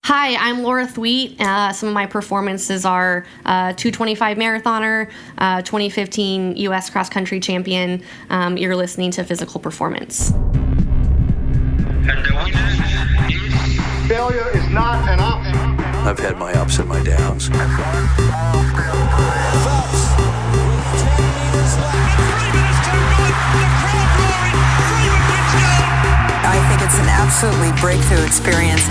Hi, I'm Laura Thweate. Some of my performances are 225 marathoner, 2015 U.S. cross country champion. You're listening to Physical Performance. Failure is not an option. I've had my ups and my downs. I think it's an absolutely breakthrough experience.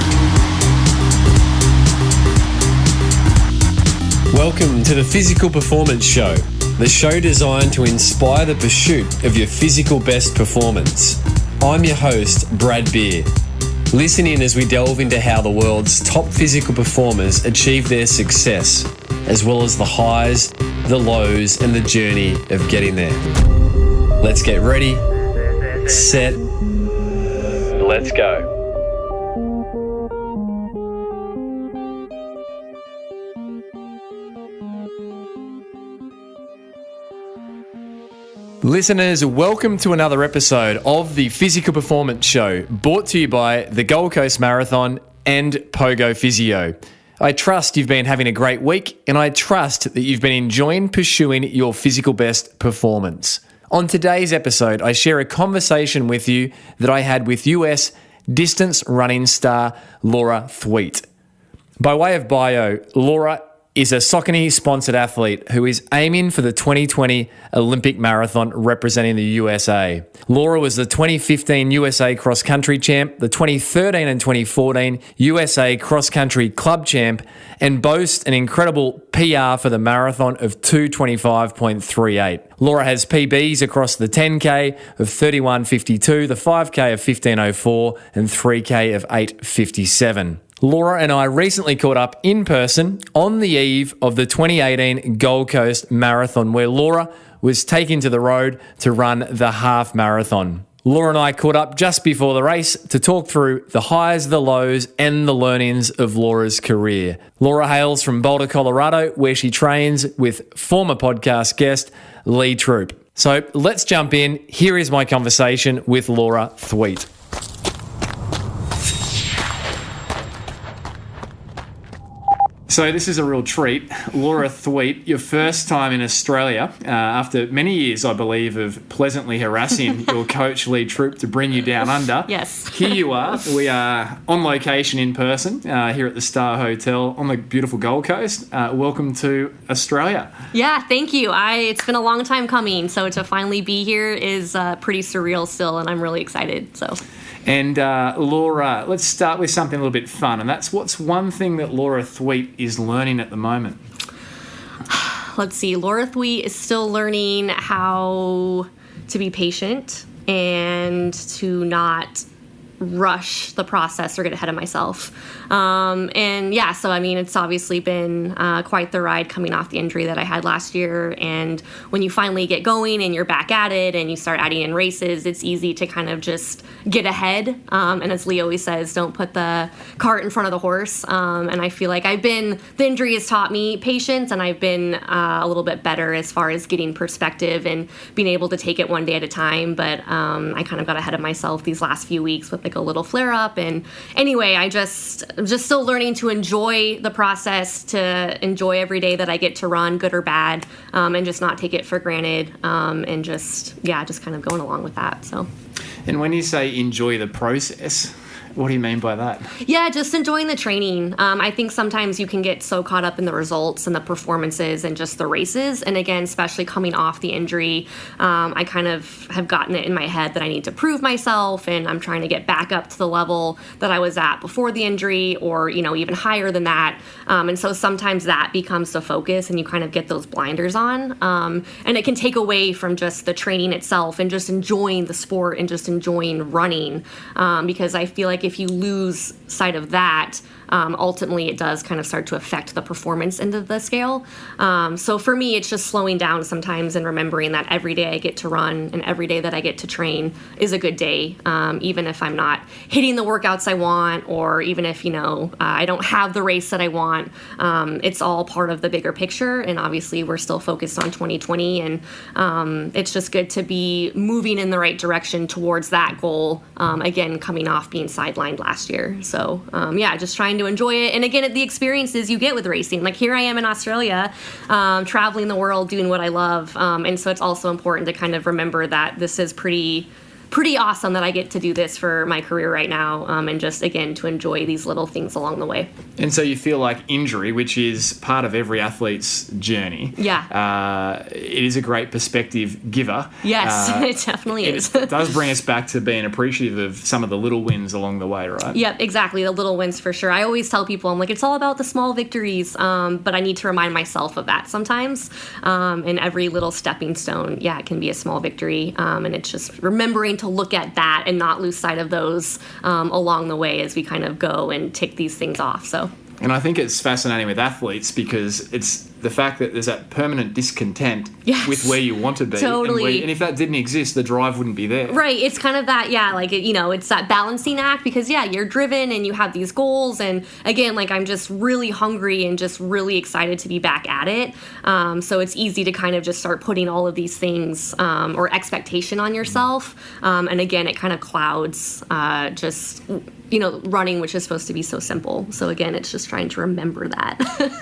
Welcome to the Physical Performance Show, the show designed to inspire the pursuit of your physical best performance. I'm your host, Brad Beer. Listen in as we delve into how the world's top physical performers achieve their success, as well as the highs, the lows, and the journey of getting there. Let's get ready, set, let's go. Listeners, welcome to another episode of the Physical Performance Show, brought to you by the Gold Coast Marathon and Pogo Physio. I trust you've been having a great week, and I trust that you've been enjoying pursuing your physical best performance. On today's episode, I share a conversation with you that I had with US distance running star Laura Thweate. By way of bio, Laura is a Saucony-sponsored athlete who is aiming for the 2020 Olympic Marathon representing the USA. Laura was the 2015 USA Cross Country Champ, the 2013 and 2014 USA Cross Country Club Champ, and boasts an incredible PR for the marathon of 2:25.38. Laura has PBs across the 10K of 31:52, the 5K of 15:04, and 3K of 8:57. Laura and I recently caught up in person on the eve of the 2018 Gold Coast Marathon, where Laura was taken to the road to run the half marathon. Laura and I caught up just before the race to talk through the highs, the lows, and the learnings of Laura's career. Laura hails from Boulder, Colorado, where she trains with former podcast guest Lee Troop. So let's jump in. Here is my conversation with Laura Thweate. So this is a real treat. Laura Thweate, your first time in Australia, after many years, I believe, of pleasantly harassing your coach, Lee Troop, to bring you down under. Yes. Here you are. We are on location in person here at the Star Hotel on the beautiful Gold Coast. Welcome to Australia. Yeah, thank you. It's been a long time coming, so to finally be here is pretty surreal still, and I'm really excited. And Laura, let's start with something a little bit fun, and that's what's one thing that Laura Thweate is learning at the moment? Let's see. Laura Thweate is still learning how to be patient and to not rush the process or get ahead of myself. It's obviously been quite the ride coming off the injury that I had last year. And when you finally get going and you're back at it and you start adding in races, it's easy to kind of just get ahead. And as Lee always says, don't put the cart in front of the horse. And I feel like the injury has taught me patience, and I've been a little bit better as far as getting perspective and being able to take it one day at a time. But I kind of got ahead of myself these last few weeks with like a little flare up. And anyway, I'm just still learning to enjoy the process, to enjoy every day that I get to run, good or bad, and just not take it for granted, and just kind of going along with that. So. And when you say enjoy the process, what do you mean by that? Yeah, just enjoying the training. I think sometimes you can get so caught up in the results and the performances and just the races. And again, especially coming off the injury, I kind of have gotten it in my head that I need to prove myself, and I'm trying to get back up to the level that I was at before the injury, or, even higher than that. And so sometimes that becomes the focus, and you kind of get those blinders on. And it can take away from just the training itself and just enjoying the sport and just enjoying running. Because I feel like if you lose sight of that, ultimately it does kind of start to affect the performance end of the scale. So for me, it's just slowing down sometimes and remembering that every day I get to run and every day that I get to train is a good day, even if I'm not hitting the workouts I want, or even if, I don't have the race that I want. It's all part of the bigger picture, and obviously we're still focused on 2020, and it's just good to be moving in the right direction towards that goal, again, coming off being sidelined sidelined last year. So, just trying to enjoy it. And again, the experiences you get with racing. Like here I am in Australia, traveling the world, doing what I love. And so it's also important to kind of remember that this is pretty awesome that I get to do this for my career right now, and just, again, to enjoy these little things along the way. And so you feel like injury, which is part of every athlete's journey, it is a great perspective giver. Yes, it definitely is. It does bring us back to being appreciative of some of the little wins along the way, right? Yep, exactly, the little wins for sure. I always tell people, I'm like, it's all about the small victories, but I need to remind myself of that sometimes. And every little stepping stone, it can be a small victory, and it's just remembering to look at that and not lose sight of those along the way as we kind of go and tick these things off. And I think it's fascinating with athletes because it's the fact that there's that permanent discontent with where you want to be. Totally. And if that didn't exist, the drive wouldn't be there. Right. It's kind of that, it's that balancing act because, you're driven and you have these goals. And again, I'm just really hungry and just really excited to be back at it. So it's easy to kind of just start putting all of these things or expectation on yourself. And again, it kind of clouds running, which is supposed to be so simple. So again, it's just trying to remember that.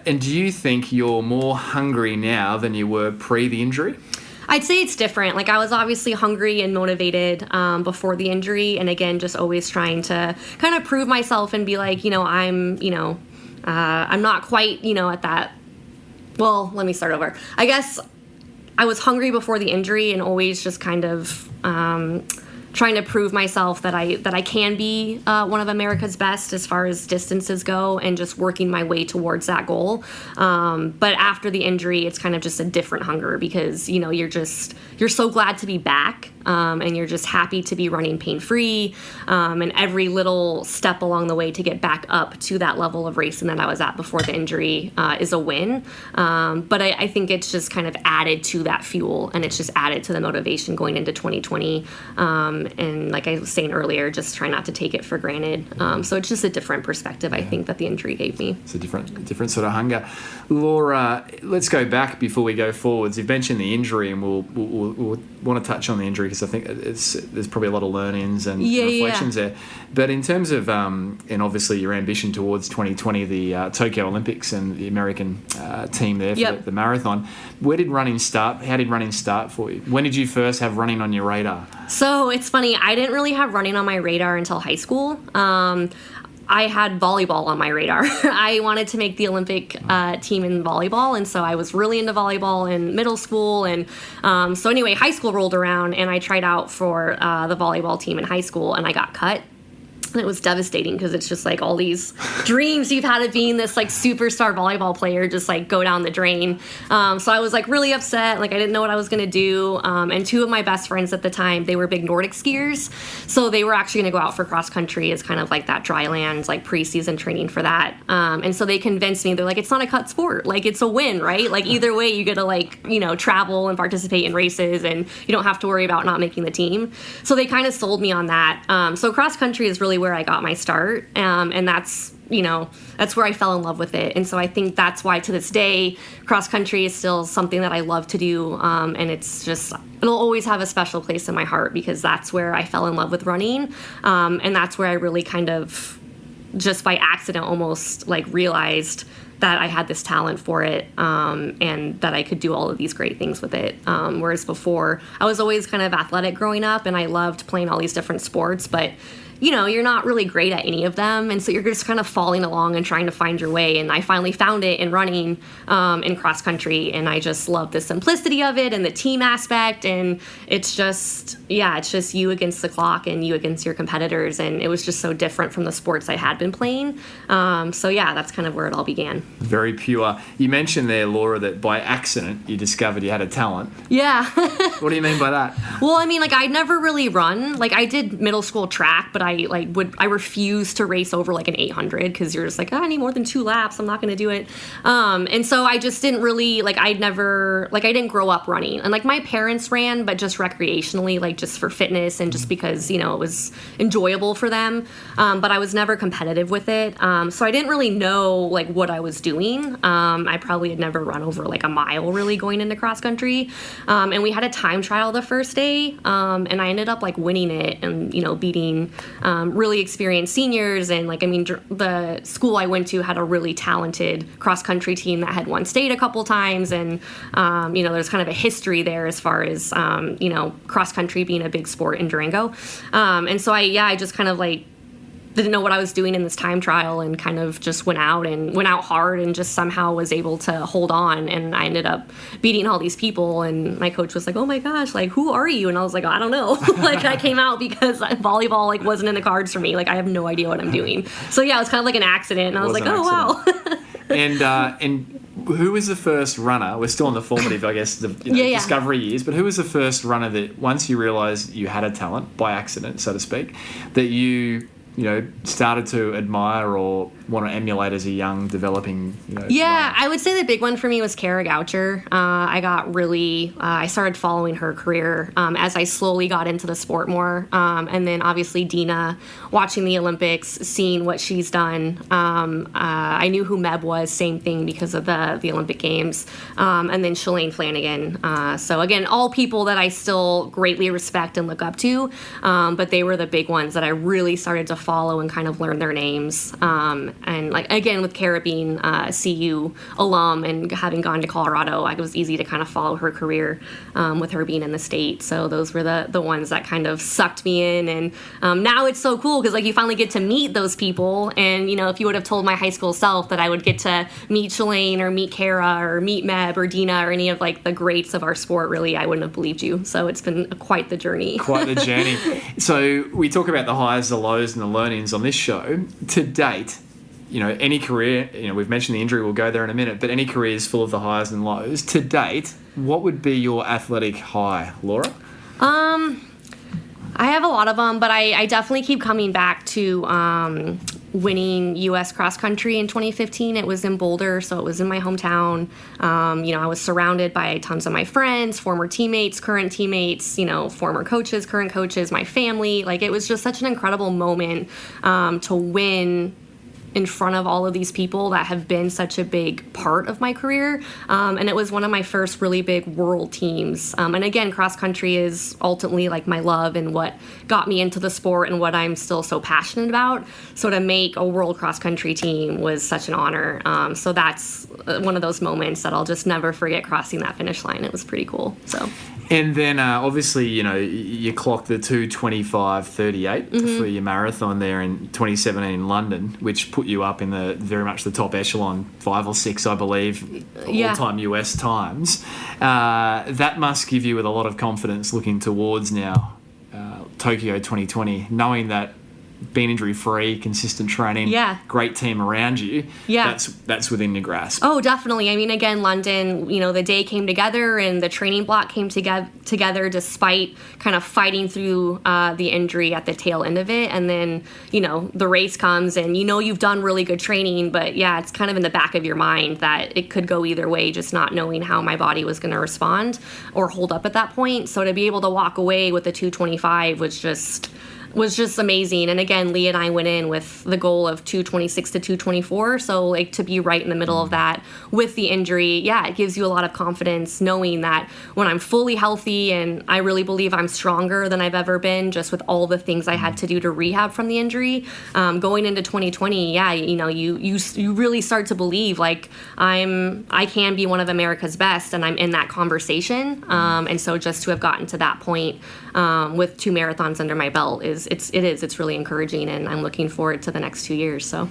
And do you think you're more hungry now than you were pre the injury? I'd say it's different. I was obviously hungry and motivated before the injury, and again, just always trying to kind of prove myself and be like, I'm not quite, at that. Well, let me start over. I guess I was hungry before the injury and always just kind of trying to prove myself that I can be one of America's best as far as distances go, and just working my way towards that goal. But after the injury, it's kind of just a different hunger because you're so glad to be back, and you're just happy to be running pain-free, and every little step along the way to get back up to that level of racing that I was at before the injury is a win. But I think it's just kind of added to that fuel, and it's just added to the motivation going into 2020. And like I was saying earlier, just try not to take it for granted. So it's just a different perspective, I think, that the injury gave me. It's a different sort of hunger. Laura, let's go back before we go forwards. You've mentioned the injury, and we'll want to touch on the injury because I think there's probably a lot of learn-ins and reflections there. But in terms of, and obviously your ambition towards 2020, the Tokyo Olympics and the American team there for the marathon, where did running start? How did running start for you? When did you first have running on your radar? So it's funny, I didn't really have running on my radar until high school. I had volleyball on my radar. I wanted to make the Olympic team in volleyball, and so I was really into volleyball in middle school. And so anyway, high school rolled around, and I tried out for the volleyball team in high school, and I got cut. And it was devastating because it's just all these dreams you've had of being this superstar volleyball player just go down the drain. So I was really upset. I didn't know what I was going to do. And two of my best friends at the time, they were big Nordic skiers. So they were actually going to go out for cross country as kind of that dry land, preseason training for that. And so they convinced me, they're it's not a cut sport. It's a win, right? Either way, you get to travel and participate in races, and you don't have to worry about not making the team. So they kind of sold me on that. So cross country is really where I got my start, and that's where I fell in love with it. And so I think that's why to this day cross country is still something that I love to do, and it'll always have a special place in my heart because that's where I fell in love with running, and that's where I really kind of just by accident almost realized that I had this talent for it, and that I could do all of these great things with it. Whereas before, I was always kind of athletic growing up, and I loved playing all these different sports, but you're not really great at any of them. And so you're just kind of falling along and trying to find your way. And I finally found it in running, in cross country. And I just love the simplicity of it and the team aspect. And it's just you against the clock and you against your competitors. And it was just so different from the sports I had been playing. That's kind of where it all began. Very pure. You mentioned there, Laura, that by accident you discovered you had a talent. Yeah. What do you mean by that? Well, I mean, I'd never really run. I did middle school track, but I refused to race over an 800 because you're just I need more than 2 laps. I'm not going to do it. And so I just didn't really I didn't grow up running. And my parents ran, but just recreationally, just for fitness and just because, it was enjoyable for them. But I was never competitive with it. So I didn't really know what I was doing. I probably had never run over a mile really going into cross country. And we had a time trial the first day. And I ended up winning it and, beating really experienced seniors. And the school I went to had a really talented cross country team that had won state a couple times. And, there's kind of a history there as far as, cross country being a big sport in Durango. And so I just kind of didn't know what I was doing in this time trial and kind of just went out hard and just somehow was able to hold on. And I ended up beating all these people. And my coach was like, oh my gosh, who are you? And I was like, I don't know. I came out because volleyball wasn't in the cards for me. I have no idea what I'm doing. So yeah, it was kind of like an accident. And I was like, oh wow. And who was the first runner? We're still in the formative, I guess, discovery years. But who was the first runner that once you realised you had a talent by accident, so to speak, that you started to admire or want to emulate as a young, developing, runner? I would say the big one for me was Kara Goucher. I started following her career as I slowly got into the sport more. And then obviously Dina, watching the Olympics, seeing what she's done. I knew who Meb was, same thing because of the Olympic Games. And then Shalane Flanagan. So again, all people that I still greatly respect and look up to. But they were the big ones that I really started to follow and kind of learn their names. And again, with Kara being a CU alum and having gone to Colorado, it was easy to kind of follow her career with her being in the state. So those were the ones that kind of sucked me in. And now it's so cool because you finally get to meet those people. And if you would have told my high school self that I would get to meet Shalane or meet Kara or meet Meb or Dina or any of the greats of our sport, really, I wouldn't have believed you. So it's been quite the journey. Quite the journey. So we talk about the highs, the lows, and the learnings on this show. To date, any career, we've mentioned the injury, we'll go there in a minute, but any career is full of the highs and lows. To date, what would be your athletic high, Laura? I have a lot of them, but I definitely keep coming back to winning U.S. cross country in 2015. It was in Boulder, so it was in my hometown. I was surrounded by tons of my friends, former teammates, current teammates, former coaches, current coaches, my family. It was just such an incredible moment to win in front of all of these people that have been such a big part of my career. And it was one of my first really big world teams. And again, cross country is ultimately my love and what got me into the sport and what I'm still so passionate about. So to make a world cross country team was such an honor. So that's one of those moments that I'll just never forget, crossing that finish line. It was pretty cool. So. And then obviously, you clocked the 2:25:38 for your marathon there in 2017 in London, which put you up in very much the top echelon, 5 or 6, I believe, all-time US times. That must give you with a lot of confidence looking towards now Tokyo 2020, knowing that being injury-free, consistent training, great team around you, that's within your grasp. Oh, definitely. Again, London, the day came together and the training block came together despite kind of fighting through the injury at the tail end of it. And then, the race comes and you've done really good training, but it's kind of in the back of your mind that it could go either way, just not knowing how my body was going to respond or hold up at that point. So to be able to walk away with the 2:25 was just amazing. And again, Lee and I went in with the goal of 2:26 to 2:24. So to be right in the middle of that with the injury, it gives you a lot of confidence knowing that when I'm fully healthy, and I really believe I'm stronger than I've ever been just with all the things I had to do to rehab from the injury, going into 2020, you really start to believe I can be one of America's best, and I'm in that conversation. And so just to have gotten to that point with 2 marathons under my belt it's really encouraging, and I'm looking forward to the next 2 years. So,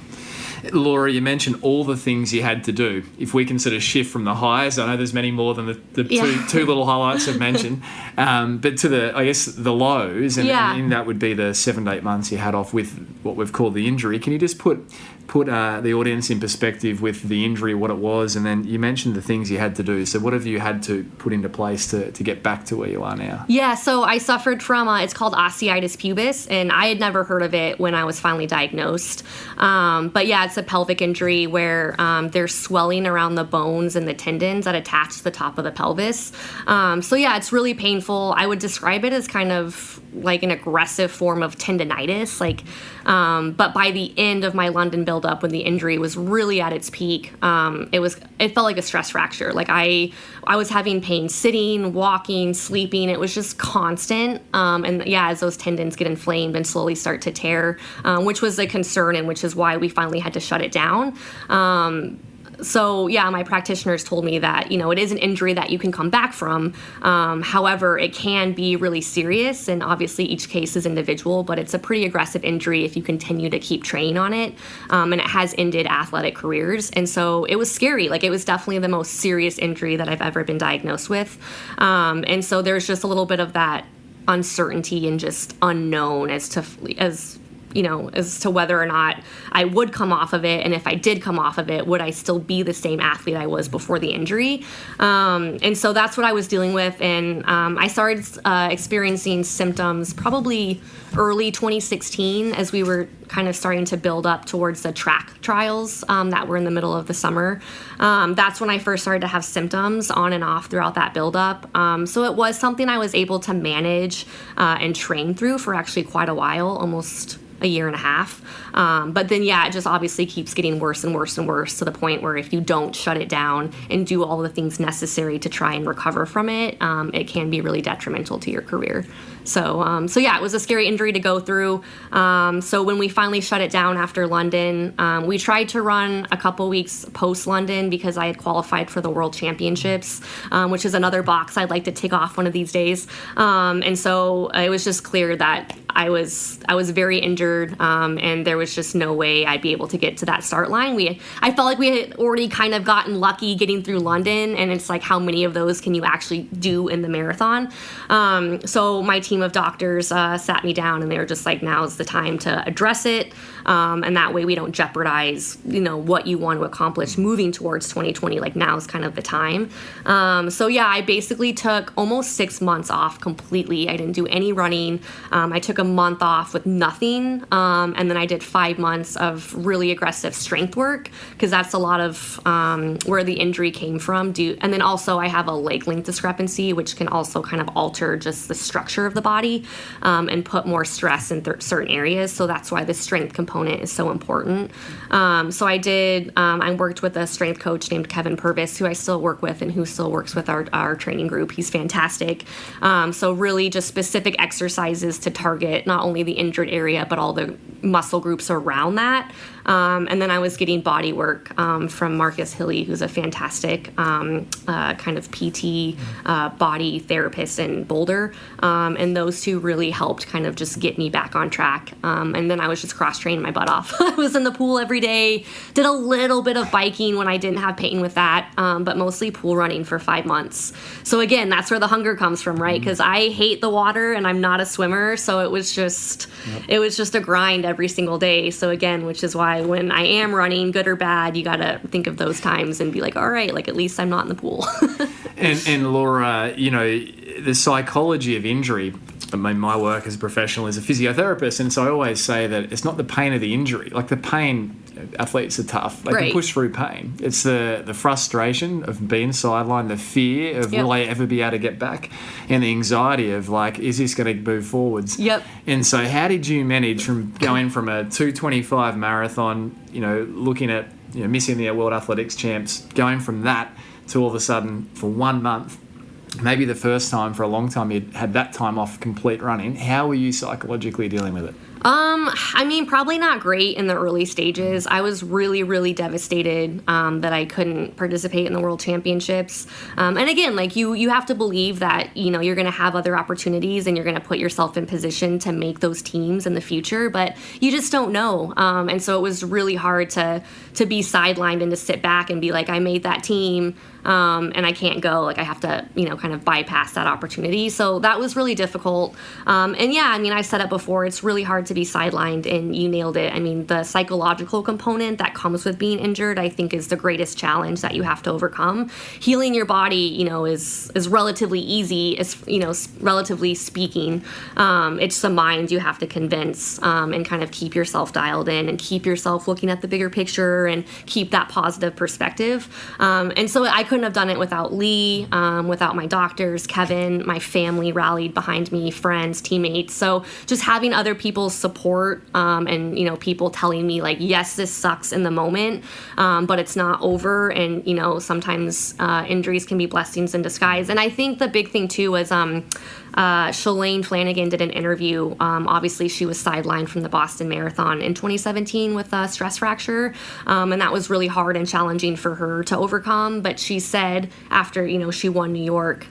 Laura, you mentioned all the things you had to do. If we can sort of shift from the highs, I know there's many more than the two little highlights I've mentioned, but to the lows, and that would be the 7 to 8 months you had off with what we've called the injury. Can you just put the audience in perspective with the injury, what it was, and then you mentioned the things you had to do. So what have you had to put into place to get back to where you are now? Yeah, so I suffered from, it's called osteitis pubis, and I had never heard of it when I was finally diagnosed. But it's a pelvic injury where there's swelling around the bones and the tendons that attach to the top of the pelvis. It's really painful. I would describe it as kind of an aggressive form of tendinitis. But by the end of my London buildup, when the injury was really at its peak, it felt like a stress fracture. Like I was having pain sitting, walking, sleeping. It was just constant. And yeah, as those tendons get inflamed and slowly start to tear, which was a concern, and which is why we finally had to shut it down. So yeah, my practitioners told me that, it is an injury that you can come back from. However, it can be really serious, and obviously each case is individual, but it's a pretty aggressive injury if you continue to keep training on it. And it has ended athletic careers. And so it was scary. Like, it was definitely the most serious injury that I've ever been diagnosed with. And so there's just a little bit of that uncertainty and just unknown as to whether or not I would come off of it. And if I did come off of it, would I still be the same athlete I was before the injury? And so that's what I was dealing with. And I started experiencing symptoms probably early 2016 as we were kind of starting to build up towards the track trials that were in the middle of the summer. That's when I first started to have symptoms on and off throughout that buildup. So it was something I was able to manage and train through for actually quite a while, almost a year and a half. But then, yeah, it just obviously keeps getting worse and worse and worse to the point where if you don't shut it down and do all the things necessary to try and recover from it, it can be really detrimental to your career. So yeah, it was a scary injury to go through. So when we finally shut it down after London, we tried to run a couple weeks post-London because I had qualified for the World Championships, which is another box I'd like to tick off one of these days. And so it was just clear that I was very injured, and there was just no way I'd be able to get to that start line. I felt like we had already kind of gotten lucky getting through London, and it's like, how many of those can you actually do in the marathon? So my team of doctors sat me down, and they were just like, now's the time to address it, and that way we don't jeopardize, what you want to accomplish moving towards 2020. Like, now's kind of the time. So yeah, I basically took almost 6 months off completely. I didn't do any running. I took a month off with nothing, and then I did 5 months of really aggressive strength work, because that's a lot of where the injury came from. And then also I have a leg length discrepancy, which can also kind of alter just the structure of the body and put more stress in certain areas. So that's why the strength component is so important. So I worked with a strength coach named Kevin Purvis, who I still work with and who still works with our training group. He's fantastic. So really just specific exercises to target not only the injured area, but all the muscle groups around that. And then I was getting body work from Marcus Hilly, who's a fantastic kind of PT body therapist in Boulder. And those two really helped kind of just get me back on track. And then I was just cross-training my butt off. I was in the pool every day, did a little bit of biking when I didn't have pain with that, but mostly pool running for 5 months. So again, that's where the hunger comes from, right? Because I hate the water and I'm not a swimmer. So it was just a grind every single day. So again, which is why when I am running, good or bad, you got to think of those times and be like, all right, like, at least I'm not in the pool. And Laura, the psychology of injury, I mean, my work as a professional is a physiotherapist, and so I always say that it's not the pain of the injury. Like, the pain, athletes are tough. They can push through pain. It's the frustration of being sidelined, the fear of will I ever be able to get back, and the anxiety of, like, is this going to move forwards? Yep. And so how did you manage from going from a 2:25 marathon, looking at, missing the World Athletics champs, going from that to all of a sudden for 1 month, maybe the first time for a long time you'd had that time off complete running? How were you psychologically dealing with it? I mean, probably not great in the early stages. I was really, really devastated that I couldn't participate in the World Championships. And again, like, you have to believe that, you're going to have other opportunities and you're going to put yourself in position to make those teams in the future, but you just don't know. And so it was really hard to be sidelined and to sit back and be like, I made that team. And I can't go. Like, I have to, kind of bypass that opportunity. So that was really difficult. And yeah, I mean, I said it before, it's really hard to be sidelined, and you nailed it. I mean, the psychological component that comes with being injured, I think, is the greatest challenge that you have to overcome. Healing your body, is relatively easy, relatively speaking. It's the mind you have to convince and kind of keep yourself dialed in and keep yourself looking at the bigger picture and keep that positive perspective. And so I couldn't have done it without Lee, without my doctors, Kevin, my family rallied behind me, friends, teammates. So just having other people's support and, people telling me like, yes, this sucks in the moment, but it's not over. And, sometimes injuries can be blessings in disguise. And I think the big thing too was Shalane Flanagan did an interview. Obviously, she was sidelined from the Boston Marathon in 2017 with a stress fracture, and that was really hard and challenging for her to overcome. But she said after, she won New York,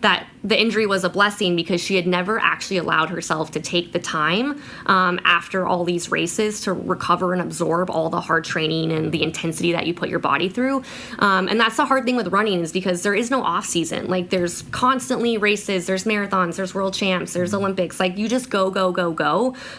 that the injury was a blessing because she had never actually allowed herself to take the time after all these races to recover and absorb all the hard training and the intensity that you put your body through. And that's the hard thing with running, is because there is no off season. Like, there's constantly races, there's marathons, there's world champs, there's Olympics. Like, you just go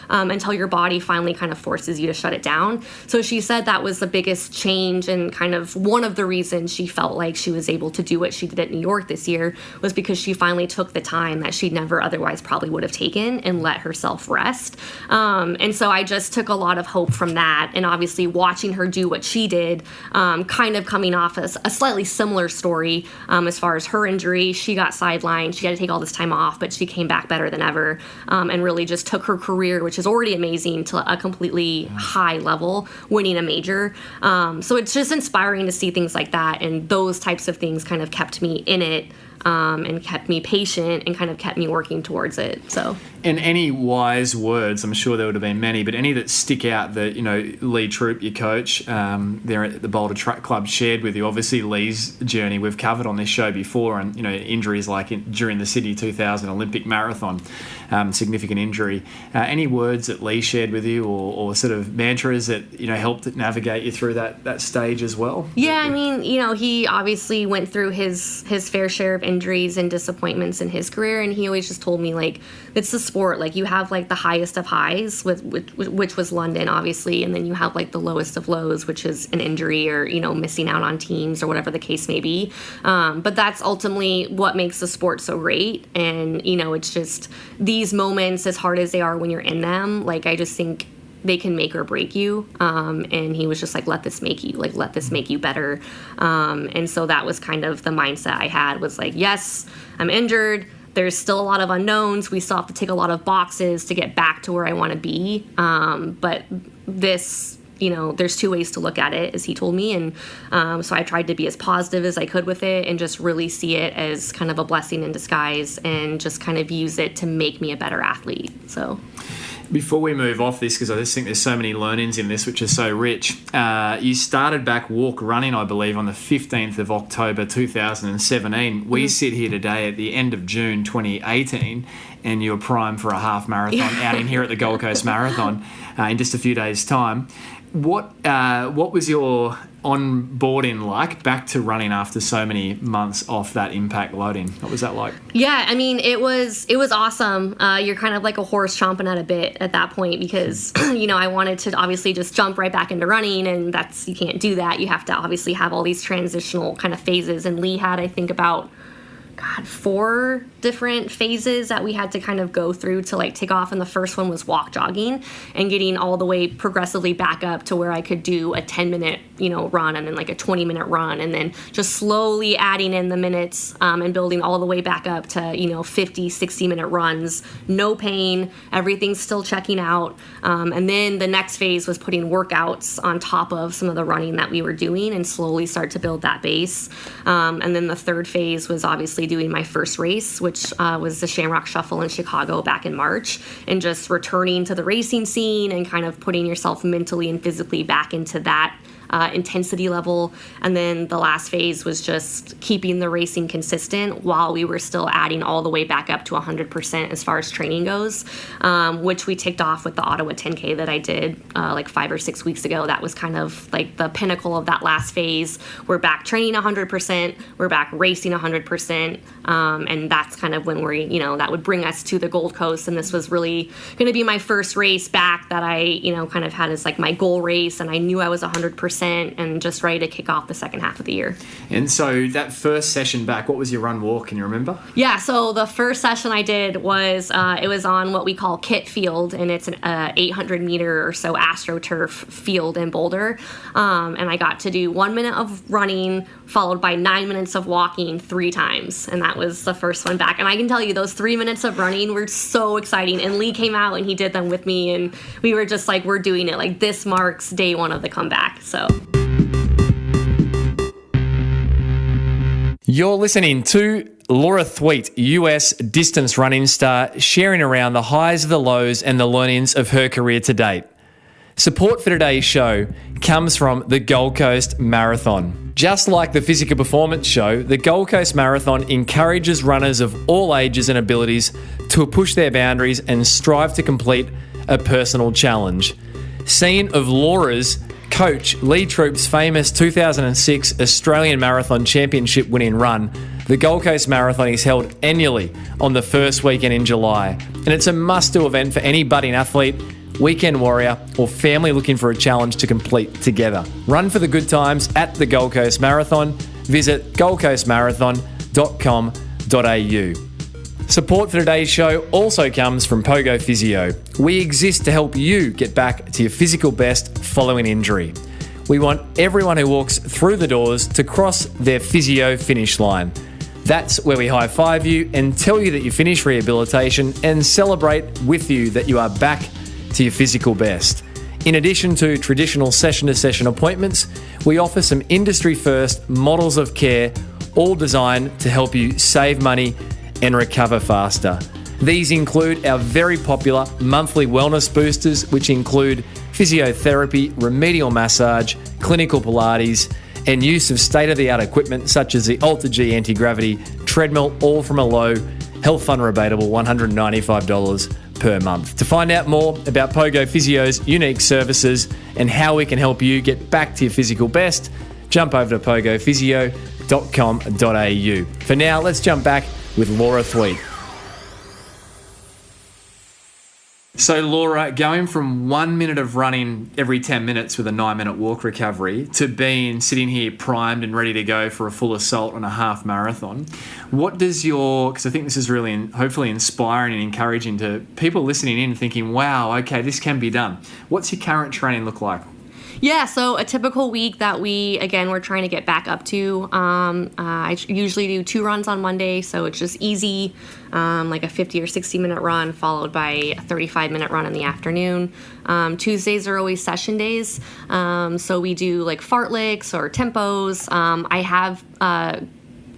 until your body finally kind of forces you to shut it down. So she said that was the biggest change, and kind of one of the reasons she felt like she was able to do what she did at New York this year was because she finally took the time that she never otherwise probably would have taken and let herself rest. And so I just took a lot of hope from that. And obviously watching her do what she did, kind of coming off as a slightly similar story as far as her injury. She got sidelined. She had to take all this time off, but she came back better than ever, and really just took her career, which is already amazing, to a completely high level, winning a major. So it's just inspiring to see things like that. And those types of things kind of kept me in it. And kept me patient and kind of kept me working towards it. So, and any wise words, I'm sure there would have been many, but any that stick out that, Lee Troop, your coach, there at the Boulder Track Club, shared with you? Obviously, Lee's journey we've covered on this show before, and, injuries like during the Sydney 2000 Olympic Marathon, significant injury. Any words that Lee shared with you, or sort of mantras that, helped navigate you through that stage as well? Yeah, I mean, he obviously went through his fair share of injuries and disappointments in his career, and he always just told me, like, it's the sport. Like, you have like the highest of highs, which was London, obviously, and then you have like the lowest of lows, which is an injury or missing out on teams or whatever the case may be. But that's ultimately what makes the sport so great. And it's just these moments, as hard as they are when you're in them, like, I just think they can make or break you. And he was just like, let this make you better. And so that was kind of the mindset I had, was like, yes, I'm injured. There's still a lot of unknowns. We still have to tick a lot of boxes to get back to where I want to be. But this, there's two ways to look at it, as he told me. And so I tried to be as positive as I could with it, and just really see it as kind of a blessing in disguise, and just kind of use it to make me a better athlete. So, before we move off this, because I just think there's so many learnings in this, which is so rich, you started back walk running, I believe, on the 15th of October 2017. We sit here today at the end of June 2018, and you're primed for a half marathon out in here at the Gold Coast Marathon in just a few days' time. What was your onboarding like back to running after so many months off that impact loading? What was that like? Yeah, I mean, it was awesome. You're kind of like a horse chomping at a bit at that point, because I wanted to obviously just jump right back into running, and you can't do that. You have to obviously have all these transitional kind of phases, and Lee had, I think, about 4 different phases that we had to kind of go through to like take off. And the first one was walk jogging, and getting all the way progressively back up to where I could do a 10-minute, run, and then like a 20-minute run, and then just slowly adding in the minutes and building all the way back up to, 50, 60-minute runs, no pain, everything's still checking out. And then the next phase was putting workouts on top of some of the running that we were doing, and slowly start to build that base. And then the third phase was obviously doing my first race, which was the Shamrock Shuffle in Chicago back in March, and just returning to the racing scene and kind of putting yourself mentally and physically back into that intensity level. And then the last phase was just keeping the racing consistent while we were still adding all the way back up to 100% as far as training goes, which we ticked off with the Ottawa 10K that I did like 5 or 6 weeks ago. That was kind of like the pinnacle of that last phase. We're back training 100%, we're back racing 100%, and that's kind of when we're, that would bring us to the Gold Coast. And this was really going to be my first race back that I, kind of had as like my goal race, and I knew I was 100%. 100% and just ready to kick off the second half of the year. And so that first session back, what was your run walk? Can you remember? Yeah, so the first session I did was, it was on what we call Kit Field, and it's an 800 meter or so AstroTurf field in Boulder. And I got to do 1 minute of running followed by 9 minutes of walking 3 times. And that was the first one back. And I can tell you those 3 minutes of running were so exciting. And Lee came out and he did them with me. And we were just like, we're doing it. Like, this marks day one of the comeback. So. You're listening to Laura Thweate, US distance running star, sharing around the highs, the lows, and the learnings of her career to date. Support for today's show comes from the Gold Coast Marathon. Just like the Physical Performance Show, the Gold Coast Marathon encourages runners of all ages and abilities to push their boundaries and strive to complete a personal challenge. Scene of Laura's coach Lee Troop's famous 2006 Australian Marathon Championship winning run, the Gold Coast Marathon is held annually on the first weekend in July, and it's a must-do event for any budding athlete, weekend warrior, or family looking for a challenge to complete together. Run for the good times at the Gold Coast Marathon. Visit goldcoastmarathon.com.au. Support for today's show also comes from Pogo Physio. We exist to help you get back to your physical best following injury. We want everyone who walks through the doors to cross their physio finish line. That's where we high-five you and tell you that you finished rehabilitation and celebrate with you that you are back to your physical best. In addition to traditional session-to-session appointments, we offer some industry-first models of care, all designed to help you save money and recover faster. These include our very popular monthly wellness boosters, which include physiotherapy, remedial massage, clinical Pilates, and use of state-of-the-art equipment such as the Ultra-G anti-gravity treadmill, all from a low, health fund rebatable $195 per month. To find out more about Pogo Physio's unique services and how we can help you get back to your physical best, jump over to pogophysio.com.au. For now, let's jump back with Laura Thweate. So Laura, going from 1 minute of running every 10 minutes with a 9-minute walk recovery to being sitting here primed and ready to go for a full assault on a half marathon, what does because I think this is really hopefully inspiring and encouraging to people listening in thinking, wow, okay, this can be done. What's your current training look like? Yeah, so a typical week that we're trying to get back up to, I usually do 2 runs on Monday, so it's just easy, like a 50 or 60 minute run followed by a 35-minute run in the afternoon. Tuesdays are always session days, so we do like fartleks or tempos. I have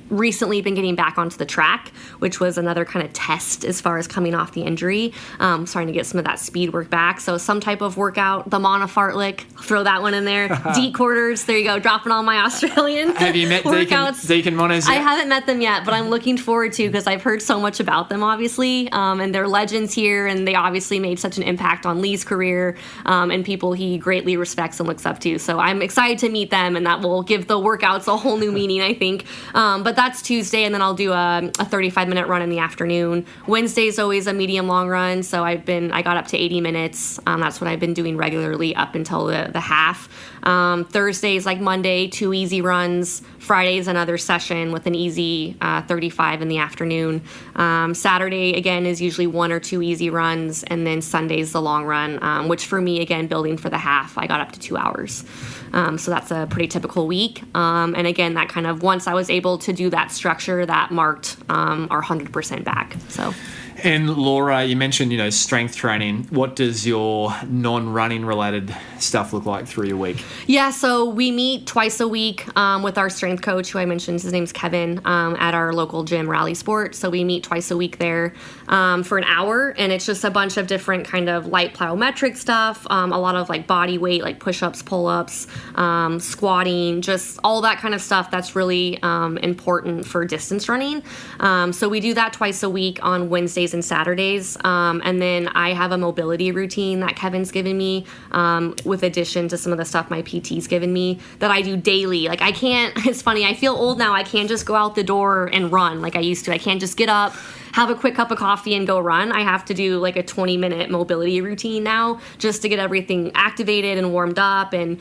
recently been getting back onto the track, which was another kind of test as far as coming off the injury, starting to get some of that speed work back. So some type of workout, the Mana Fartlek, throw that one in there. D quarters, there you go, dropping all my Australian Have you met workouts. Deacon Monas yet? I haven't met them yet, but I'm looking forward to, because I've heard so much about them, obviously, and they're legends here, and they obviously made such an impact on Lee's career, and people he greatly respects and looks up to. So I'm excited to meet them, and that will give the workouts a whole new meaning, I think. But that's Tuesday, and then I'll do a 35-minute run in the afternoon. Wednesday is always a medium long run, so I got up to 80 minutes. That's what I've been doing regularly up until the half. Thursdays, like Monday, 2 easy runs. Friday's another session with an easy 35 in the afternoon. Saturday, again, is usually 1 or 2 easy runs, and then Sunday's the long run, which for me, again, building for the half, I got up to 2 hours. So that's a pretty typical week. And again, that kind of, once I was able to do that structure, that marked our 100% back. So. And Laura, you mentioned, strength training. What does your non-running related stuff look like through your week? Yeah, so we meet twice a week with our strength coach, who I mentioned, his name's Kevin, at our local gym, Rally Sport. So we meet twice a week there for an hour, and it's just a bunch of different kind of light plyometric stuff, a lot of like body weight, like push-ups, pull-ups, squatting, just all that kind of stuff that's really important for distance running. So we do that twice a week on Wednesdays and Saturdays, and then I have a mobility routine that Kevin's given me, with addition to some of the stuff my PT's given me, that I do daily. Like, I can't, it's funny, I feel old now, I can't just go out the door and run like I used to. I can't just get up have a quick cup of coffee and go run. I have to do like a 20-minute mobility routine now just to get everything activated and warmed up, and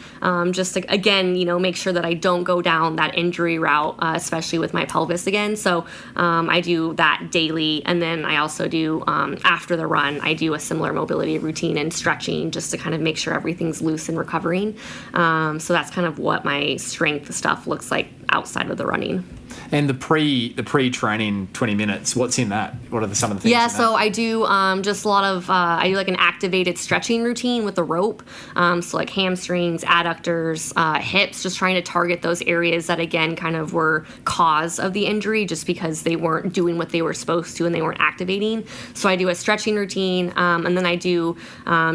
just to, again, make sure that I don't go down that injury route, especially with my pelvis again. So I do that daily, and then I also do after the run, I do a similar mobility routine and stretching just to kind of make sure everything's loose and recovering. So that's kind of what my strength stuff looks like outside of the running. And the pre-training 20 minutes, what's in that? What are some of the things? Yeah, in so that? I do just a lot of, I do like an activated stretching routine with a rope. So like hamstrings, adductors, hips, just trying to target those areas that, again, kind of were cause of the injury just because they weren't doing what they were supposed to and they weren't activating. So I do a stretching routine, and then I do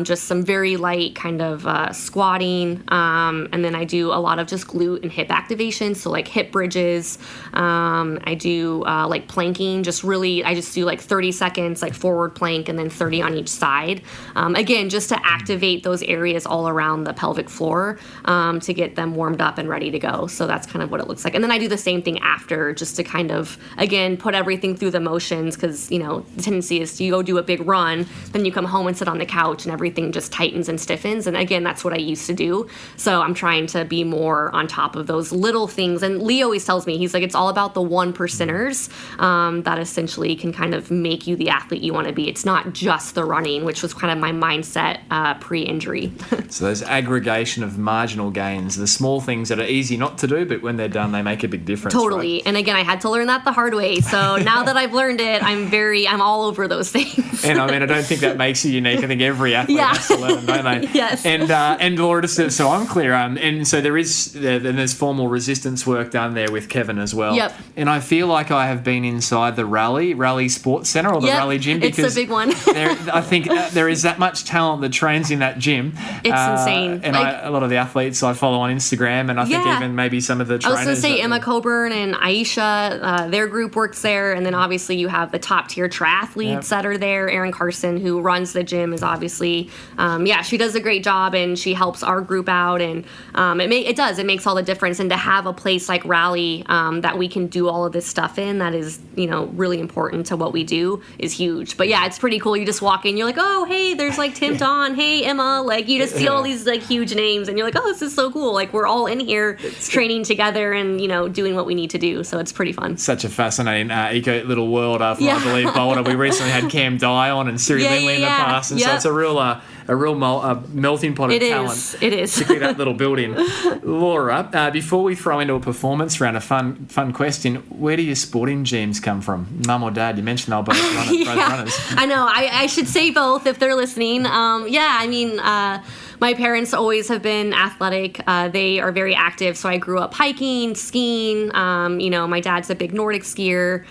just some very light kind of squatting, and then I do a lot of just glute and hip activation, so like hip bridges. I do like planking, I just do like 30 seconds, like forward plank, and then 30 on each side. Again, just to activate those areas all around the pelvic floor to get them warmed up and ready to go. So that's kind of what it looks like. And then I do the same thing after, just to kind of, again, put everything through the motions, because, the tendency is you go do a big run, then you come home and sit on the couch and everything just tightens and stiffens. And again, that's what I used to do. So I'm trying to be more on top of those little things. And Lee always tells me, he's like, it's all about the 1%ers that essentially can kind of make you the athlete you want to be. It's not just the running, which was kind of my mindset pre-injury. So those aggregation of marginal gains, the small things that are easy not to do, but when they're done, they make a big difference. Totally. Right? And again, I had to learn that the hard way. So now that I've learned it, I'm all over those things. And I don't think that makes you unique. I think every athlete has to learn them, don't they? Yes. And Laura, just so I'm clear, and so there's formal resistance work done there with Kevin as well. Yep. And I feel like I have been inside the Rally Sports Centre or the Rally Gym, because it's a big one. I think there is that much talent that trains in that gym. It's insane. And a lot of the athletes I follow on Instagram, and I think even maybe some of the trainers. I was going to say Emma Coburn and Aisha, their group works there, and then obviously you have the top tier triathletes that are there. Erin Carson, who runs the gym, is obviously, she does a great job, and she helps our group out, and it makes all the difference. And to have a place like Rally that we can do all of this stuff in, that is really important to what we do, is huge. But yeah, it's pretty cool. You just walk in, you're like, oh hey, there's like Tim Don, hey Emma, like you just see all these like huge names, and you're like, oh, this is so cool. Like we're all in here training together and doing what we need to do. So it's pretty fun. Such a fascinating eco little world. I believe Boulder. We recently had Cam Dye on and Siri Lindley in the past, and so it's a real melting pot of talent. It is. To keep that little building. Laura, before we throw into a performance round, a fun question: where do your sporting genes come from? Mum or dad? You mentioned they're both runners. I know. I should say both if they're listening. My parents always have been athletic. They are very active. So I grew up hiking, skiing. My dad's a big Nordic skier.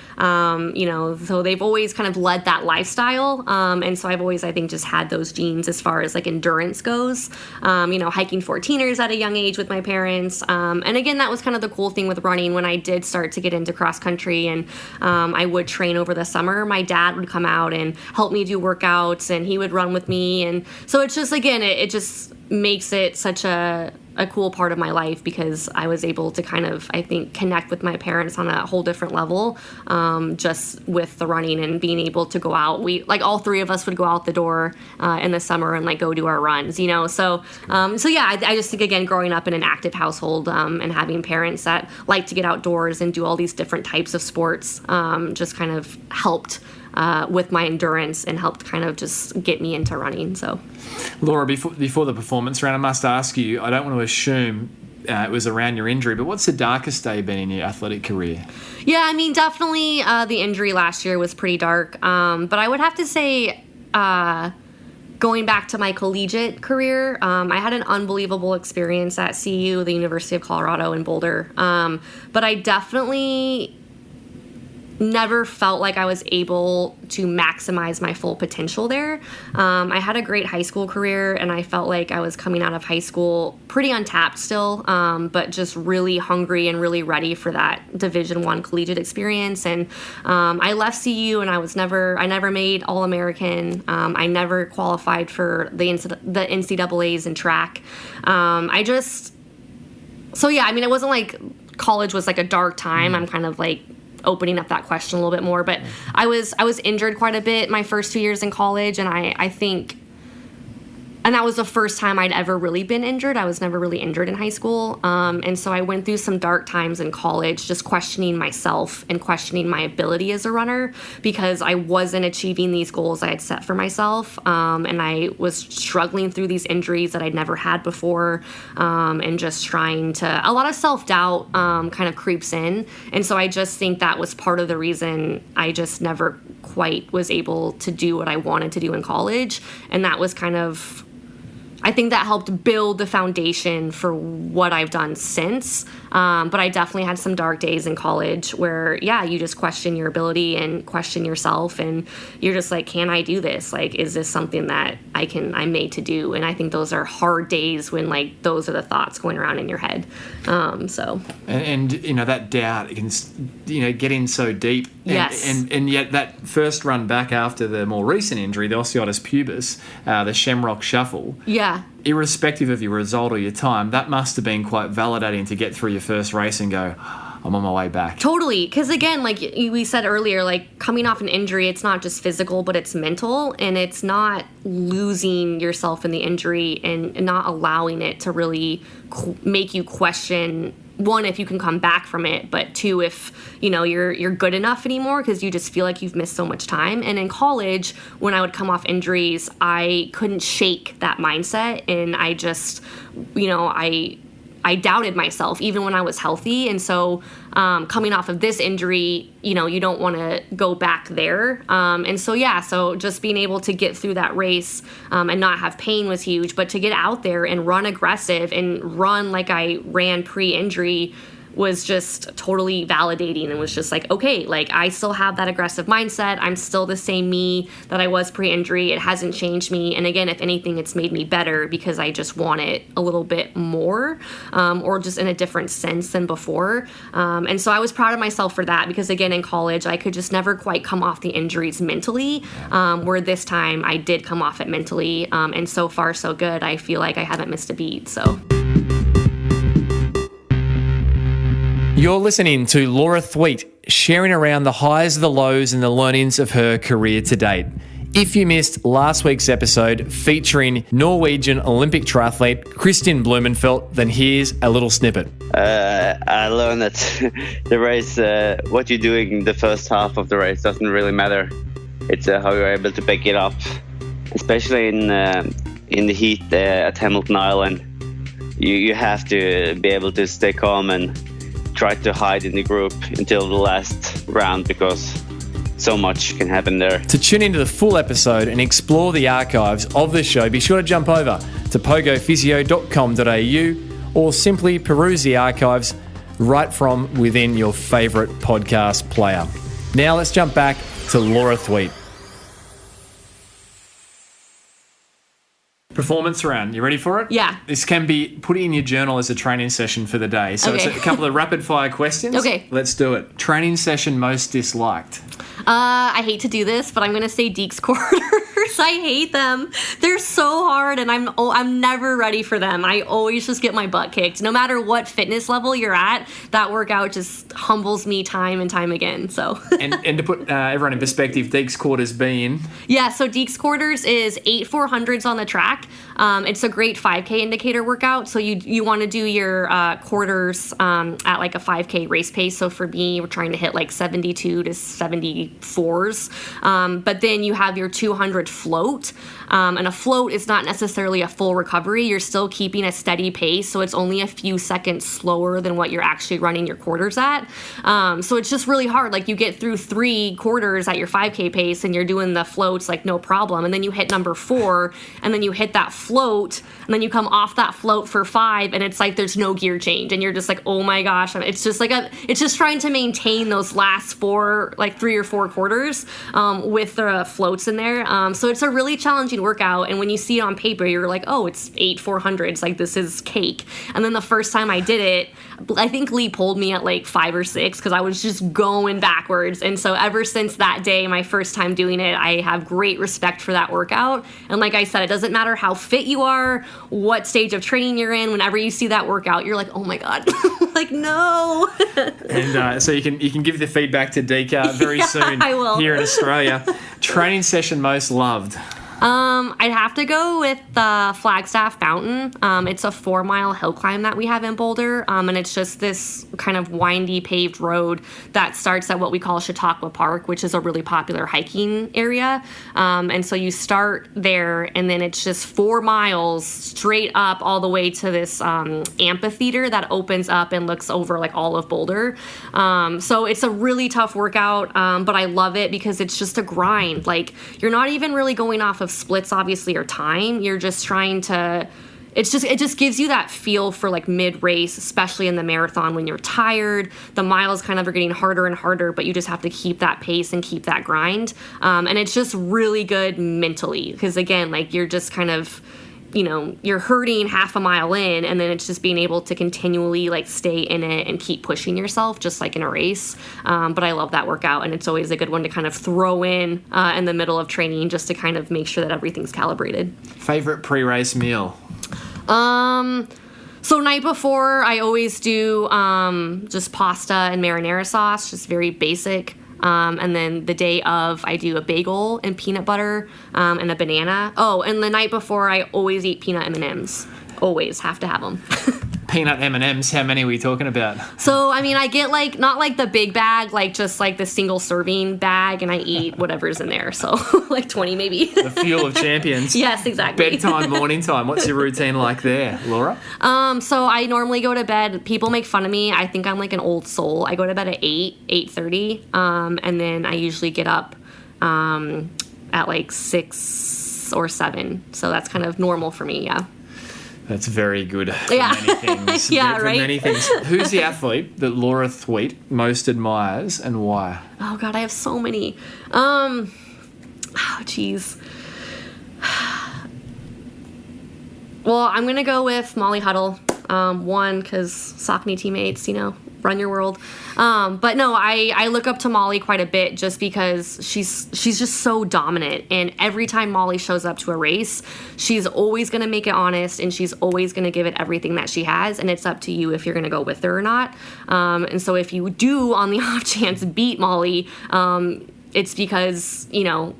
So they've always kind of led that lifestyle. And so I've always, I think, just had those genes as far as like endurance goes. Hiking 14ers at a young age with my parents. And again, that was kind of the cool thing with running. When I did start to get into cross country and I would train over the summer, my dad would come out and help me do workouts, and he would run with me. And so it's just, again, it just makes it such a cool part of my life, because I was able to kind of, I think, connect with my parents on a whole different level, just with the running and being able to go out. We, like, all three of us would go out the door in the summer and like go do our runs, So I just think, again, growing up in an active household and having parents that like to get outdoors and do all these different types of sports just kind of helped with my endurance and helped kind of just get me into running. So, Laura, before the performance round, I must ask you, I don't want to assume it was around your injury, but what's the darkest day been in your athletic career? Yeah, definitely the injury last year was pretty dark. But I would have to say, going back to my collegiate career, I had an unbelievable experience at CU, the University of Colorado in Boulder. But I definitely never felt like I was able to maximize my full potential there. I had a great high school career, and I felt like I was coming out of high school pretty untapped still, but just really hungry and really ready for that Division I collegiate experience. And I left CU, and I never made All-American. I never qualified for the NCAAs in track. It wasn't like college was like a dark time. I'm kind of like opening up that question a little bit more. But I was injured quite a bit my first 2 years in college, and I think. And that was the first time I'd ever really been injured. I was never really injured in high school. And so I went through some dark times in college, just questioning myself and questioning my ability as a runner because I wasn't achieving these goals I had set for myself. And I was struggling through these injuries that I'd never had before, and just trying to, a lot of self-doubt kind of creeps in. And so I just think that was part of the reason I just never quite was able to do what I wanted to do in college. And that was kind of, I think that helped build the foundation for what I've done since. But I definitely had some dark days in college where, you just question your ability and question yourself. And you're just like, can I do this? Like, is this something that I'm made to do? And I think those are hard days when, like, those are the thoughts going around in your head. And that doubt can, get in so deep. Yes. And yet that first run back after the more recent injury, the osteitis pubis, the Shamrock Shuffle. Yeah. Irrespective of your result or your time, that must have been quite validating to get through your first race and go, I'm on my way back. Totally. Because again, like we said earlier, like coming off an injury, it's not just physical, but it's mental, and it's not losing yourself in the injury and not allowing it to really make you question, one, if you can come back from it, but two, if you're good enough anymore because you just feel like you've missed so much time. And in college, when I would come off injuries, I couldn't shake that mindset, and I just, I doubted myself even when I was healthy. And so coming off of this injury, you don't want to go back there. And so just being able to get through that race and not have pain was huge. But to get out there and run aggressive and run like I ran pre-injury was just totally validating, and was just like, okay, like I still have that aggressive mindset. I'm still the same me that I was pre-injury. It hasn't changed me. And again, if anything, it's made me better because I just want it a little bit more, or just in a different sense than before. And so I was proud of myself for that because again, in college, I could just never quite come off the injuries mentally, where this time I did come off it mentally. And so far so good. I feel like I haven't missed a beat, so. You're listening to Laura Thweate sharing around the highs, the lows, and the learnings of her career to date. If you missed last week's episode featuring Norwegian Olympic triathlete Kristin Blumenfeldt, then here's a little snippet. I learned that the race, what you're doing the first half of the race doesn't really matter. It's how you're able to pick it up, especially in the heat at Hamilton Island. You have to be able to stay calm and try to hide in the group until the last round because so much can happen there. To tune into the full episode and explore the archives of the show, be sure to jump over to pogophysio.com.au or simply peruse the archives right from within your favourite podcast player. Now let's jump back to Laura Thweate. Performance round. You ready for it? Yeah. This can be put in your journal as a training session for the day. So Okay. It's a couple of rapid fire questions. Okay. Let's do it. Training session most disliked. I hate to do this, but I'm gonna say Deeks quarters. I hate them. They're so hard, and I'm never ready for them. I always just get my butt kicked. No matter what fitness level you're at, that workout just humbles me time and time again. So. and to put everyone in perspective, Deeks quarters being. Yeah, so Deeks quarters is 8 400s on the track. It's a great 5K indicator workout. So you want to do your quarters at like a 5K race pace. So for me, we're trying to hit like 72 to 74s. But then you have your 200 float. And a float is not necessarily a full recovery. You're still keeping a steady pace. So it's only a few seconds slower than what you're actually running your quarters at. So it's just really hard. Like you get through 3 quarters at your 5K pace and you're doing the floats like no problem. And then you hit number 4 and then you hit that float and then you come off that float for 5 and it's like there's no gear change and you're just like, oh my gosh. It's just like it's just trying to maintain those last 3 or 4 quarters with the floats in there. So it's a really challenging workout, and when you see it on paper, you're like, oh, it's 8 400s, like this is cake. And then the first time I did it, I think Lee pulled me at like 5 or 6 because I was just going backwards. And so ever since that day, my first time doing it, I have great respect for that workout. And like I said, it doesn't matter how fit you are, what stage of training you're in. Whenever you see that workout, you're like, oh my god, like no. And so you can give the feedback to Dika very soon I will. here in Australia. Training session most loved. I'd have to go with the Flagstaff Mountain. It's a 4-mile hill climb that we have in Boulder, and it's just this kind of windy paved road that starts at what we call Chautauqua Park, which is a really popular hiking area. And so you start there, and then it's just 4 miles straight up all the way to this amphitheater that opens up and looks over like all of Boulder. So it's a really tough workout, but I love it because it's just a grind. Like, you're not even really going off of splits obviously or time. You're just trying to, it just gives you that feel for like mid-race, especially in the marathon when you're tired. The miles kind of are getting harder and harder, but you just have to keep that pace and keep that grind. And it's just really good mentally because, again, like, you're just kind of, you know, you're hurting half a mile in, and then it's just being able to continually like stay in it and keep pushing yourself just like in a race. But I love that workout, and it's always a good one to kind of throw in the middle of training just to kind of make sure that everything's calibrated. Favorite pre-race meal? So night before, I always do just pasta and marinara sauce, just very basic. And then the day of, I do a bagel and peanut butter and a banana. Oh, and the night before, I always eat peanut M&Ms. Always have to have them. Peanut M&Ms, how many are we talking about? So, I mean, I get like, not like the big bag, like just like the single serving bag, and I eat whatever's in there. So like 20 maybe. The fuel of champions. Yes, exactly. Bedtime, morning time. What's your routine like there, Laura? So I normally go to bed. People make fun of me. I think I'm like an old soul. I go to bed at 8:30, and then I usually get up at like 6 or 7. So that's kind of normal for me, yeah. That's very good for Yeah. many things. Yeah, for right? many things. Who's the athlete that Laura Thweate most admires and why? Oh God, I have so many. Oh geez. Well, I'm gonna go with Molly Huddle. One, because Saucony teammates, you know, run your world. But no, I look up to Molly quite a bit just because she's just so dominant. And every time Molly shows up to a race, she's always going to make it honest, and she's always going to give it everything that she has. And it's up to you if you're going to go with her or not. And so if you do, on the off chance, beat Molly, it's because, you know,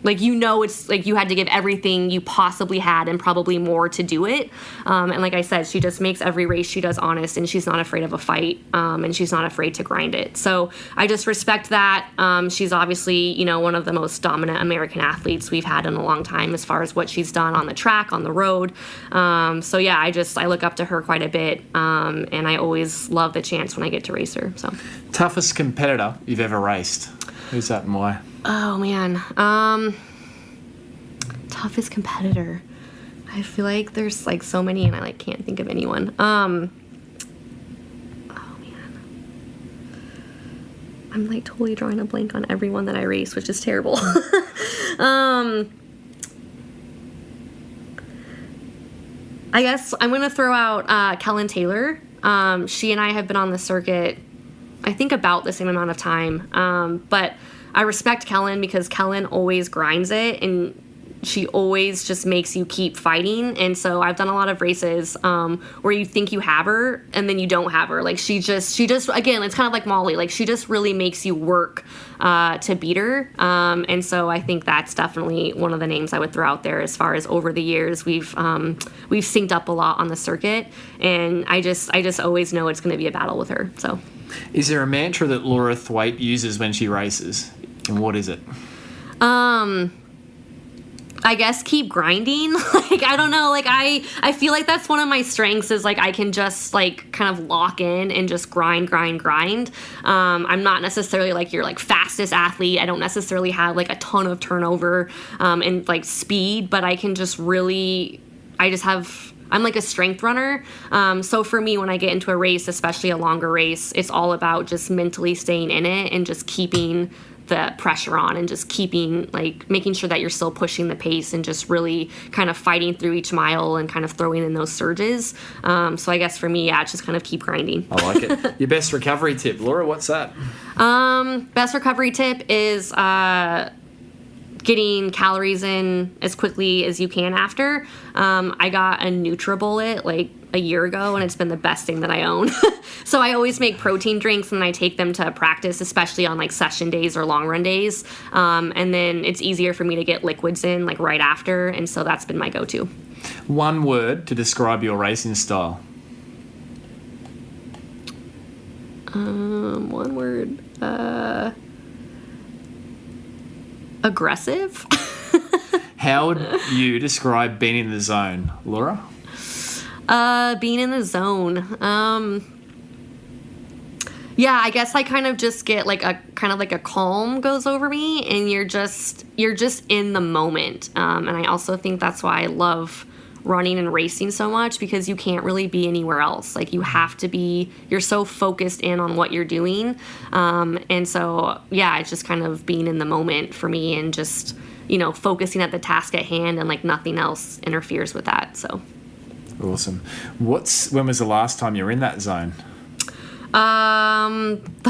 it's like you had to give everything you possibly had and probably more to do it. And like I said, she just makes every race she does honest, and she's not afraid of a fight, and she's not afraid to grind it. So I just respect that. She's obviously, you know, one of the most dominant American athletes we've had in a long time as far as what she's done on the track, on the road. So yeah, I look up to her quite a bit, and I always love the chance when I get to race her. So Toughest competitor you've ever raced? Who's that and why? Oh man, toughest competitor. I feel like there's like so many, and I like can't think of anyone. Oh man, I'm like totally drawing a blank on everyone that I race, which is terrible. I guess I'm gonna throw out Kellen Taylor. She and I have been on the circuit, I think, about the same amount of time, but I respect Kellen because Kellen always grinds it, and she always just makes you keep fighting. And so I've done a lot of races where you think you have her and then you don't have her. Like she just again, it's kind of like Molly. Like she just really makes you work to beat her. And so I think that's definitely one of the names I would throw out there as far as over the years we've synced up a lot on the circuit, and I just always know it's going to be a battle with her. So. Is there a mantra that Laura Thweate uses when she races? And what is it? I guess keep grinding. Like, I don't know. Like, I feel like that's one of my strengths is, like, I can just, like, kind of lock in and just grind. I'm not necessarily, like, your, like, fastest athlete. I don't necessarily have, like, a ton of turnover and, like, speed. But I can just really, I'm like a strength runner. So for me, when I get into a race, especially a longer race, it's all about just mentally staying in it and just keeping the pressure on and just keeping, like, making sure that you're still pushing the pace and just really kind of fighting through each mile and kind of throwing in those surges. So I guess for me, it's just kind of keep grinding. I like it. Your best recovery tip, Laura, what's that? Best recovery tip is getting calories in as quickly as you can after. I got a NutriBullet like a year ago, and it's been the best thing that I own. So I always make protein drinks, and I take them to practice, especially on like session days or long run days. And then it's easier for me to get liquids in like right after, and so that's been my go-to. One word to describe your racing style. One word. Aggressive. How would you describe being in the zone, Laura? Being in the zone. Yeah, I guess I kind of just get like a kind of like a calm goes over me, and you're just in the moment. And I also think that's why I love running and racing so much, because you can't really be anywhere else. Like, you have to be, you're so focused in on what you're doing. And so, yeah, it's just kind of being in the moment for me, and just, you know, focusing at the task at hand, and like nothing else interferes with that. So awesome. When was the last time you were in that zone? The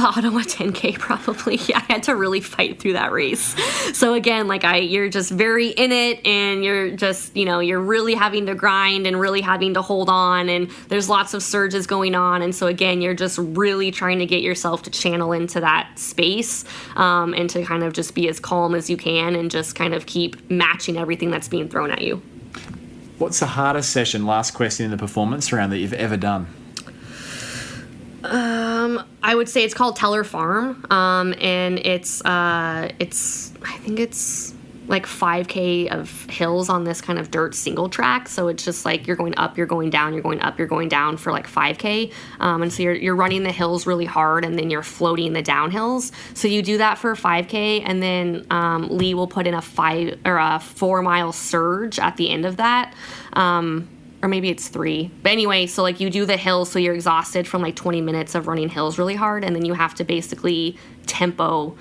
Ottawa 10K probably. Yeah, I had to really fight through that race. So again, like you're just very in it, and you're just, you know, you're really having to grind and really having to hold on, and there's lots of surges going on. And so again, you're just really trying to get yourself to channel into that space, and to kind of just be as calm as you can, and just kind of keep matching everything that's being thrown at you. What's the hardest session, last question, in the performance round that you've ever done? I would say it's called Teller Farm, and it's I think it's like 5K of hills on this kind of dirt single track. So it's just like you're going up, you're going down, you're going up, you're going down for like 5K. And so you're running the hills really hard, and then you're floating the downhills. So you do that for 5K, and then Lee will put in a 4 mile surge at the end of that. Or maybe it's 3. But anyway, so like you do the hills, so you're exhausted from like 20 minutes of running hills really hard, and then you have to basically tempo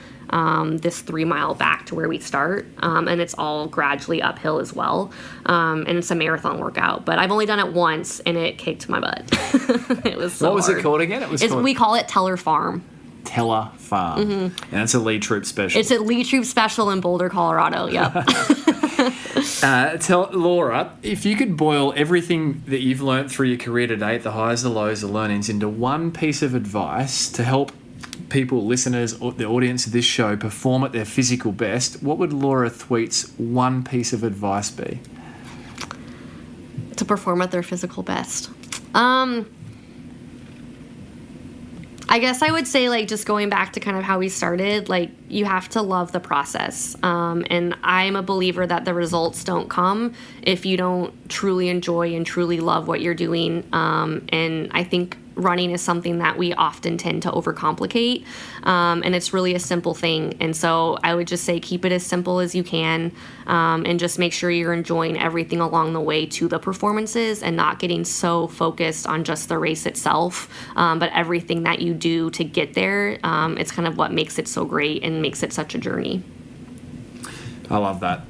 this 3 mile back to where we start. And it's all gradually uphill as well. And it's a marathon workout, but I've only done it once, and it kicked my butt. It was so What was hard. it called again? We call it Teller Farm. Teller Farm. Mm-hmm. And it's a Lee Troop special. It's a Lee Troop special in Boulder, Colorado. Yep. Tell Laura, if you could boil everything that you've learnt through your career to date, the highs, the lows, the learnings, into one piece of advice to help people, listeners, or the audience of this show perform at their physical best, what would Laura Thweate's one piece of advice be? To perform at their physical best. I guess I would say, like, just going back to kind of how we started, like, you have to love the process. And I'm a believer that the results don't come if you don't truly enjoy and truly love what you're doing. And I think running is something that we often tend to overcomplicate. And it's really a simple thing. And so I would just say keep it as simple as you can, and just make sure you're enjoying everything along the way to the performances, and not getting so focused on just the race itself, but everything that you do to get there. It's kind of what makes it so great and makes it such a journey. I love that.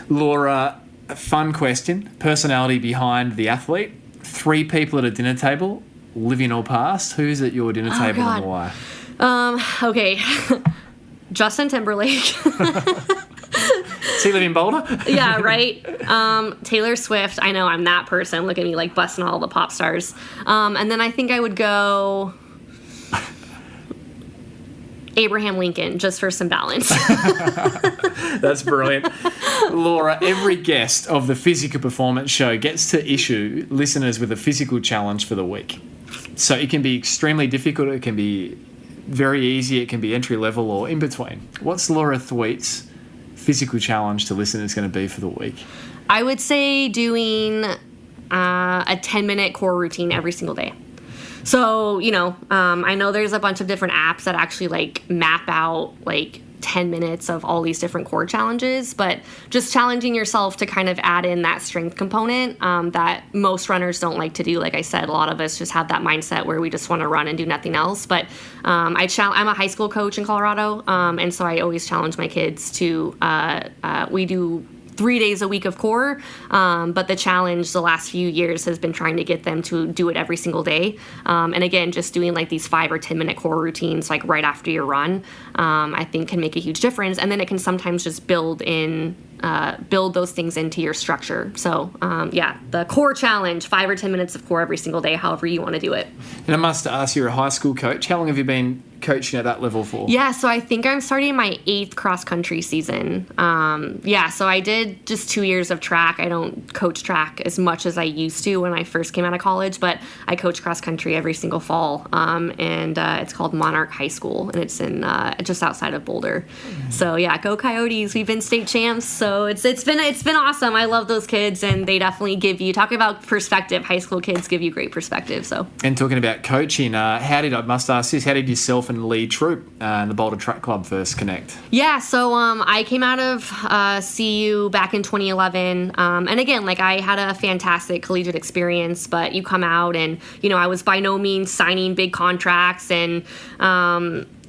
Laura, a fun question. Personality behind the athlete. 3 people at a dinner table, living or past. Who's at your dinner table and why? Okay. Justin Timberlake. Does he live in Boulder? Yeah, right. Taylor Swift. I know, I'm that person. Look at me, like, busting all the pop stars. And then I think I would go Abraham Lincoln, just for some balance. That's brilliant. Laura, every guest of the Physical Performance Show gets to issue listeners with a physical challenge for the week. So it can be extremely difficult, it can be very easy, it can be entry level, or in between. What's Laura Thweate's physical challenge to listeners going to be for the week? I would say doing a 10-minute core routine every single day. So, you know, I know there's a bunch of different apps that actually, like, map out, like, 10 minutes of all these different core challenges, but just challenging yourself to kind of add in that strength component that most runners don't like to do. Like I said, a lot of us just have that mindset where we just want to run and do nothing else. But I'm a high school coach in Colorado, and so I always challenge my kids to, we do 3 days a week of core, but the challenge the last few years has been trying to get them to do it every single day. And again, just doing like these 5 or 10 minute core routines like right after your run, I think can make a huge difference. And then it can sometimes just build those things into your structure. So the core challenge, 5 or 10 minutes of core every single day, however you want to do it. And I must ask, you're a high school coach. How long have you been coaching at that level for? Yeah, so I think I'm starting my 8th cross country season. So I did just 2 years of track. I don't coach track as much as I used to when I first came out of college, but I coach cross country every single fall. And it's called Monarch High School, and it's in just outside of Boulder. So yeah, go Coyotes! We've been state champs. So it's been awesome. I love those kids, and they definitely give you, talking about perspective. High school kids give you great perspective. So. And talking about coaching, how did yourself and Lee Troop and the Boulder Track Club first connect? Yeah, so I came out of CU back in 2011, and again, like I had a fantastic collegiate experience, but you come out and, I was by no means signing big contracts, and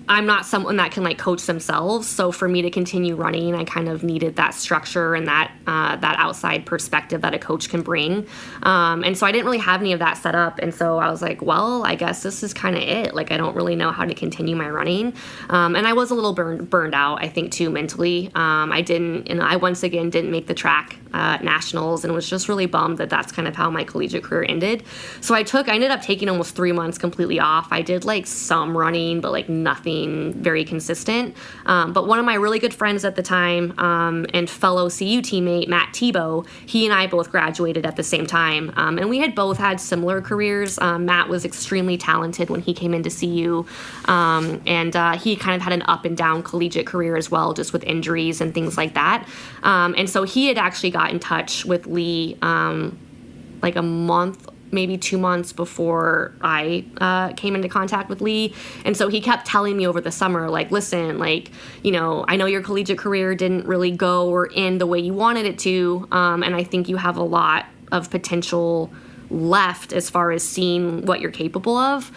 I'm not someone that can like coach themselves. So for me to continue running, I kind of needed that structure and that outside perspective that a coach can bring. And so I didn't really have any of that set up. And so I was like, well, I guess this is kind of it. Like, I don't really know how to continue my running. And I was a little burned out, I think, too, mentally. I once again didn't make the track nationals, and was just really bummed that that's kind of how my collegiate career ended. So I ended up taking almost 3 months completely off. I did like some running, but like nothing very consistent. But one of my really good friends at the time, and fellow CU teammate, Matt Tebow, he and I both graduated at the same time. And we had both had similar careers. Matt was extremely talented when he came into CU. And he kind of had an up and down collegiate career as well, just with injuries and things like that. And so he had actually got in touch with Lee like a month, maybe 2 months before I came into contact with Lee. And so he kept telling me over the summer, like, listen, like, I know your collegiate career didn't really go or end the way you wanted it to. And I think you have a lot of potential left as far as seeing what you're capable of.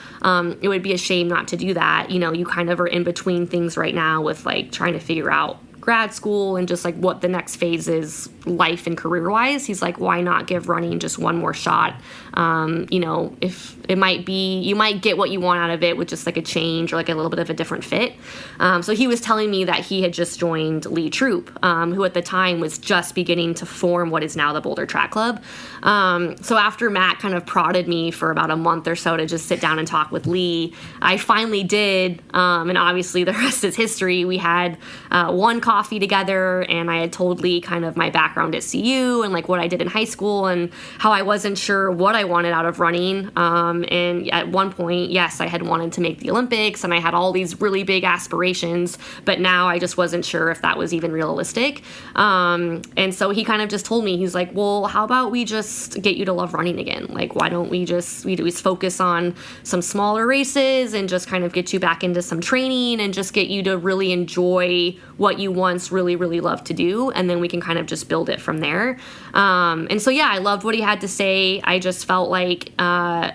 It would be a shame not to do that. You kind of are in between things right now with like trying to figure out grad school and just like what the next phase is life and career wise. He's like, why not give running just one more shot? If it might be, you might get what you want out of it with just like a change or like a little bit of a different fit. So he was telling me that he had just joined Lee Troop, who at the time was just beginning to form what is now the Boulder Track Club. So after Matt kind of prodded me for about a month or so to just sit down and talk with Lee, I finally did. And obviously the rest is history. We had one coffee together, and I had told Lee kind of my background at CU and like what I did in high school and how I wasn't sure what I wanted out of running. And at one point, yes, I had wanted to make the Olympics and I had all these really big aspirations, but now I just wasn't sure if that was even realistic. And so he kind of just told me, he's like, well, how about we just get you to love running again? Like, why don't we just focus on some smaller races and just kind of get you back into some training and just get you to really enjoy what you once really, really loved to do. And then we can kind of just build it from there. And so, yeah, I loved what he had to say. I just felt like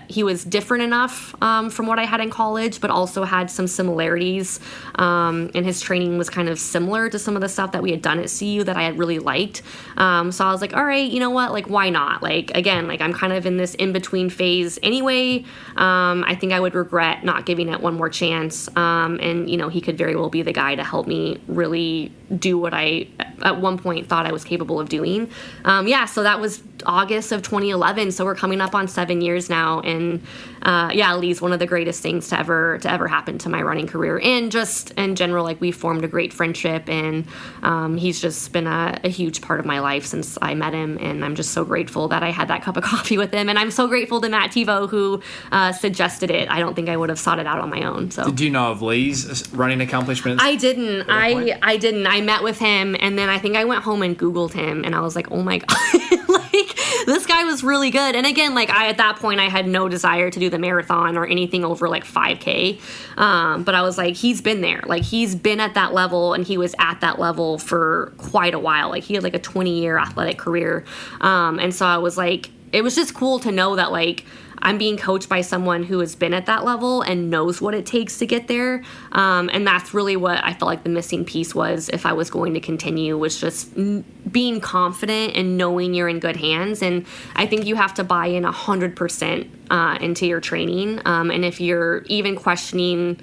he was different enough from what I had in college, but also had some similarities. And his training was kind of similar to some of the stuff that we had done at CU that I had really liked. So I was like, all right, you know what? Like, why not? Like, again, like I'm kind of in this in-between phase anyway. I think I would regret not giving it one more chance. And, he could very well be the guy to help me really do what I at one point thought I was capable of doing. So that was August of 2011. So we're coming up on 7 years now. And Lee's one of the greatest things to ever happen to my running career. And just in general, like we formed a great friendship, and he's just been a huge part of my life since I met him. And I'm just so grateful that I had that cup of coffee with him. And I'm so grateful to Matt Tebow who suggested it. I don't think I would have sought it out on my own. So did you know of Lee's running accomplishments? I didn't. I didn't. I met with him, and then I think I went home and Googled him, and I was like, oh my God. this guy was really good. And again, like at that point I had no desire to do the marathon or anything over like 5K. But I was like, he's been there. Like he's been at that level, and he was at that level for quite a while. Like he had like a 20-year athletic career. And so I was like, it was just cool to know that like I'm being coached by someone who has been at that level and knows what it takes to get there. And that's really what I felt like the missing piece was if I was going to continue, was just being confident and knowing you're in good hands. And I think you have to buy in 100% into your training. And if you're even questioning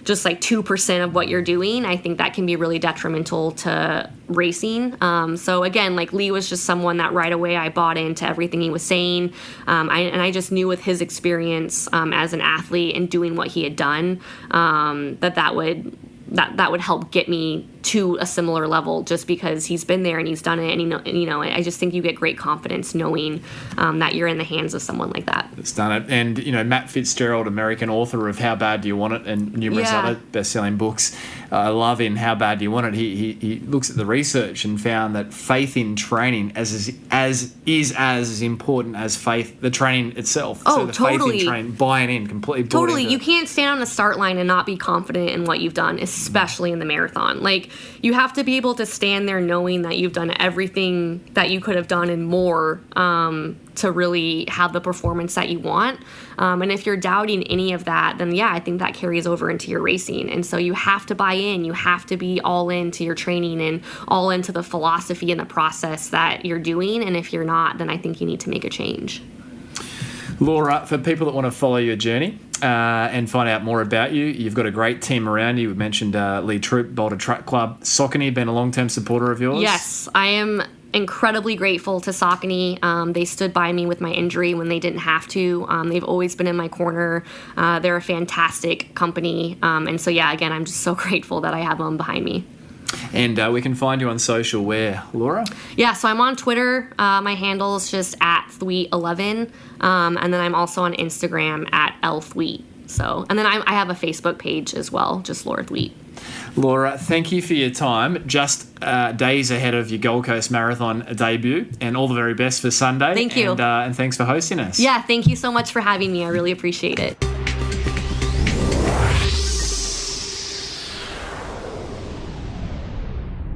just like 2% of what you're doing, I think that can be really detrimental to racing. So again, like Lee was just someone that right away I bought into everything he was saying. And I just knew with his experience as an athlete and doing what he had done, that would help get me to a similar level, just because he's been there and he's done it. And I just think you get great confidence knowing that you're in the hands of someone like that. That's done it. And, Matt Fitzgerald, American author of How Bad Do You Want It and numerous other best-selling books, I love in How Bad Do You Want It, he looks at the research and found that faith in training is as important as the training itself. Oh, so the totally. faith in training, buying in, completely bought Totally. into You it. can't stand on the start line and not be confident in what you've done, especially in the marathon. Like, you have to be able to stand there knowing that you've done everything that you could have done and more to really have the performance that you want. And if you're doubting any of that, then I think that carries over into your racing. And so you have to buy in. You have to be all into your training and all into the philosophy and the process that you're doing. And if you're not, then I think you need to make a change. Laura, for people that want to follow your journey and find out more about you, you've got a great team around you. We mentioned Lee Troop, Boulder Track Club. Saucony, been a long-term supporter of yours? Yes, I am incredibly grateful to Saucony. They stood by me with my injury when they didn't have to. They've always been in my corner. They're a fantastic company. And so, again, I'm just so grateful that I have them behind me. And we can find you on social where, Laura? Yeah, so I'm on Twitter. My handle is just at Thweate11. And then I'm also on Instagram at @Thweate. So, and then I have a Facebook page as well, just Laura Thweate. Laura, thank you for your time. Just days ahead of your Gold Coast Marathon debut, and all the very best for Sunday. Thank you. And thanks for hosting us. Yeah, thank you so much for having me. I really appreciate it.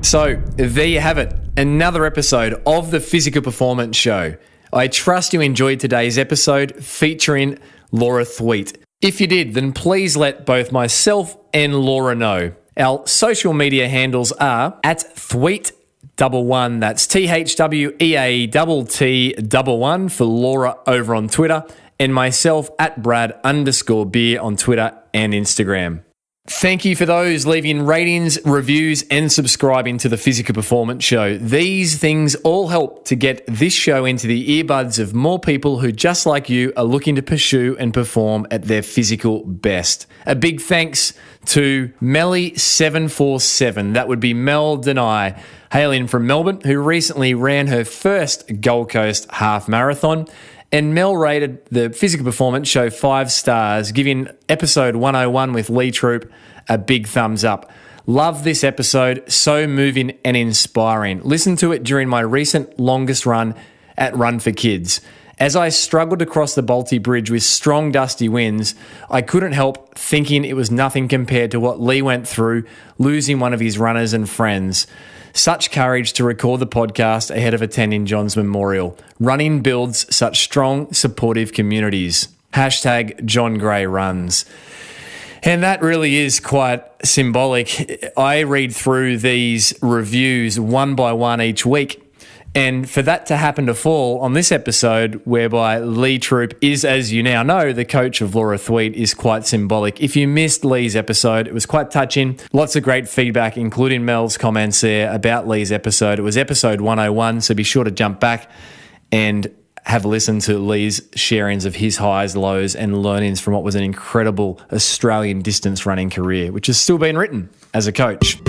So, there you have it. Another episode of the Physical Performance Show. I trust you enjoyed today's episode featuring Laura Thweate. If you did, then please let both myself and Laura know. Our social media handles are at Thweate11. That's THWEATT11 for Laura over on Twitter, and myself at Brad_beer on Twitter and Instagram. Thank you for those leaving ratings, reviews, and subscribing to the Physical Performance Show. These things all help to get this show into the earbuds of more people who, just like you, are looking to pursue and perform at their physical best. A big thanks to Melly747. That would be Mel Denai, hailing from Melbourne, who recently ran her first Gold Coast half marathon. And Mel rated the Physical Performance Show 5 stars, giving episode 101 with Lee Troop a big thumbs up. Love this episode, so moving and inspiring. Listen to it during my recent longest run at Run for Kids. As I struggled to cross the Balti Bridge with strong dusty winds, I couldn't help thinking it was nothing compared to what Lee went through, losing one of his runners and friends. Such courage to record the podcast ahead of attending John's memorial. Running builds such strong, supportive communities. # John Gray runs. And that really is quite symbolic. I read through these reviews one by one each week. And for that to happen to fall on this episode, whereby Lee Troop is, as you now know, the coach of Laura Thweate, is quite symbolic. If you missed Lee's episode, it was quite touching. Lots of great feedback, including Mel's comments there about Lee's episode. It was episode 101, so be sure to jump back and have a listen to Lee's sharings of his highs, lows, and learnings from what was an incredible Australian distance running career, which has still been written as a coach.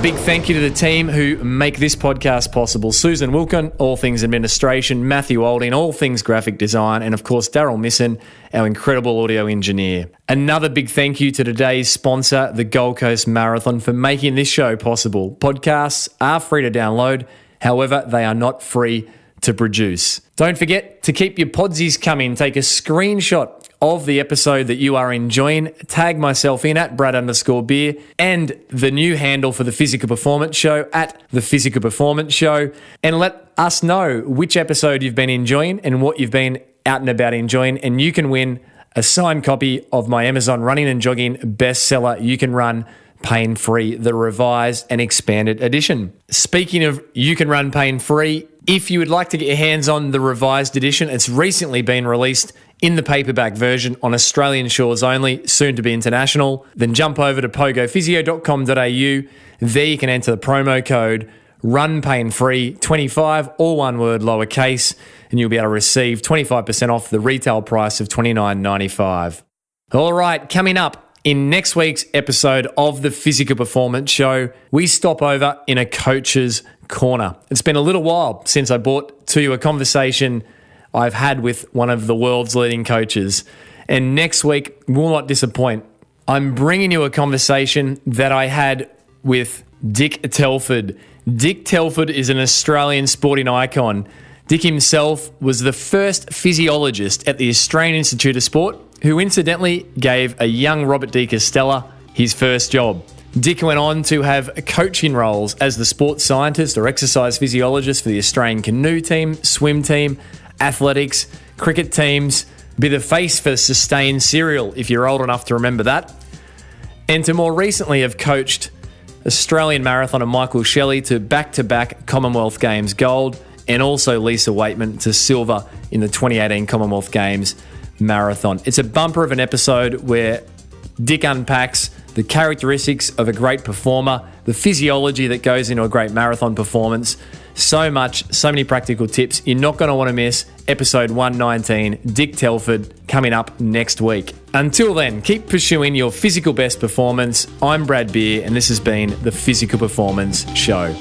big thank you to the team who make this podcast possible. Susan Wilkin, all things administration, Matthew Olding, all things graphic design, and of course Daryl Misson, our incredible audio engineer. Another big thank you to today's sponsor, the Gold Coast Marathon, for making this show possible. Podcasts are free to download, however, they are not free to produce. Don't forget to keep your podsies coming. Take a screenshot of the episode that you are enjoying. Tag myself in at Brad_Beer and the new handle for the Physical Performance Show at the Physical Performance Show, and let us know which episode you've been enjoying and what you've been out and about enjoying, and you can win a signed copy of my Amazon running and jogging bestseller, You Can Run Pain-Free, the revised and expanded edition. Speaking of You Can Run Pain-Free, if you would like to get your hands on the revised edition, it's recently been released in the paperback version on Australian shores only, soon to be international. Then jump over to pogophysio.com.au. There you can enter the promo code RUNPAINFREE25, all one word, lowercase, and you'll be able to receive 25% off the retail price of $29.95. All right, coming up in next week's episode of the Physical Performance Show, we stop over in a coach's corner. It's been a little while since I brought to you a conversation I've had with one of the world's leading coaches. And next week will not disappoint. I'm bringing you a conversation that I had with Dick Telford. Dick Telford is an Australian sporting icon. Dick himself was the first physiologist at the Australian Institute of Sport, who incidentally gave a young Robert D. Costella his first job. Dick went on to have coaching roles as the sports scientist or exercise physiologist for the Australian canoe team, swim team, athletics, cricket teams, be the face for Sustain cereal, if you're old enough to remember that, and to more recently have coached Australian marathoner Michael Shelley to back-to-back Commonwealth Games gold, and also Lisa Waitman to silver in the 2018 Commonwealth Games marathon. It's a bumper of an episode where Dick unpacks the characteristics of a great performer, the physiology that goes into a great marathon performance. So many practical tips. You're not going to want to miss episode 119, Dick Telford, coming up next week. Until then, keep pursuing your physical best performance. I'm Brad Beer, and this has been the Physical Performance Show.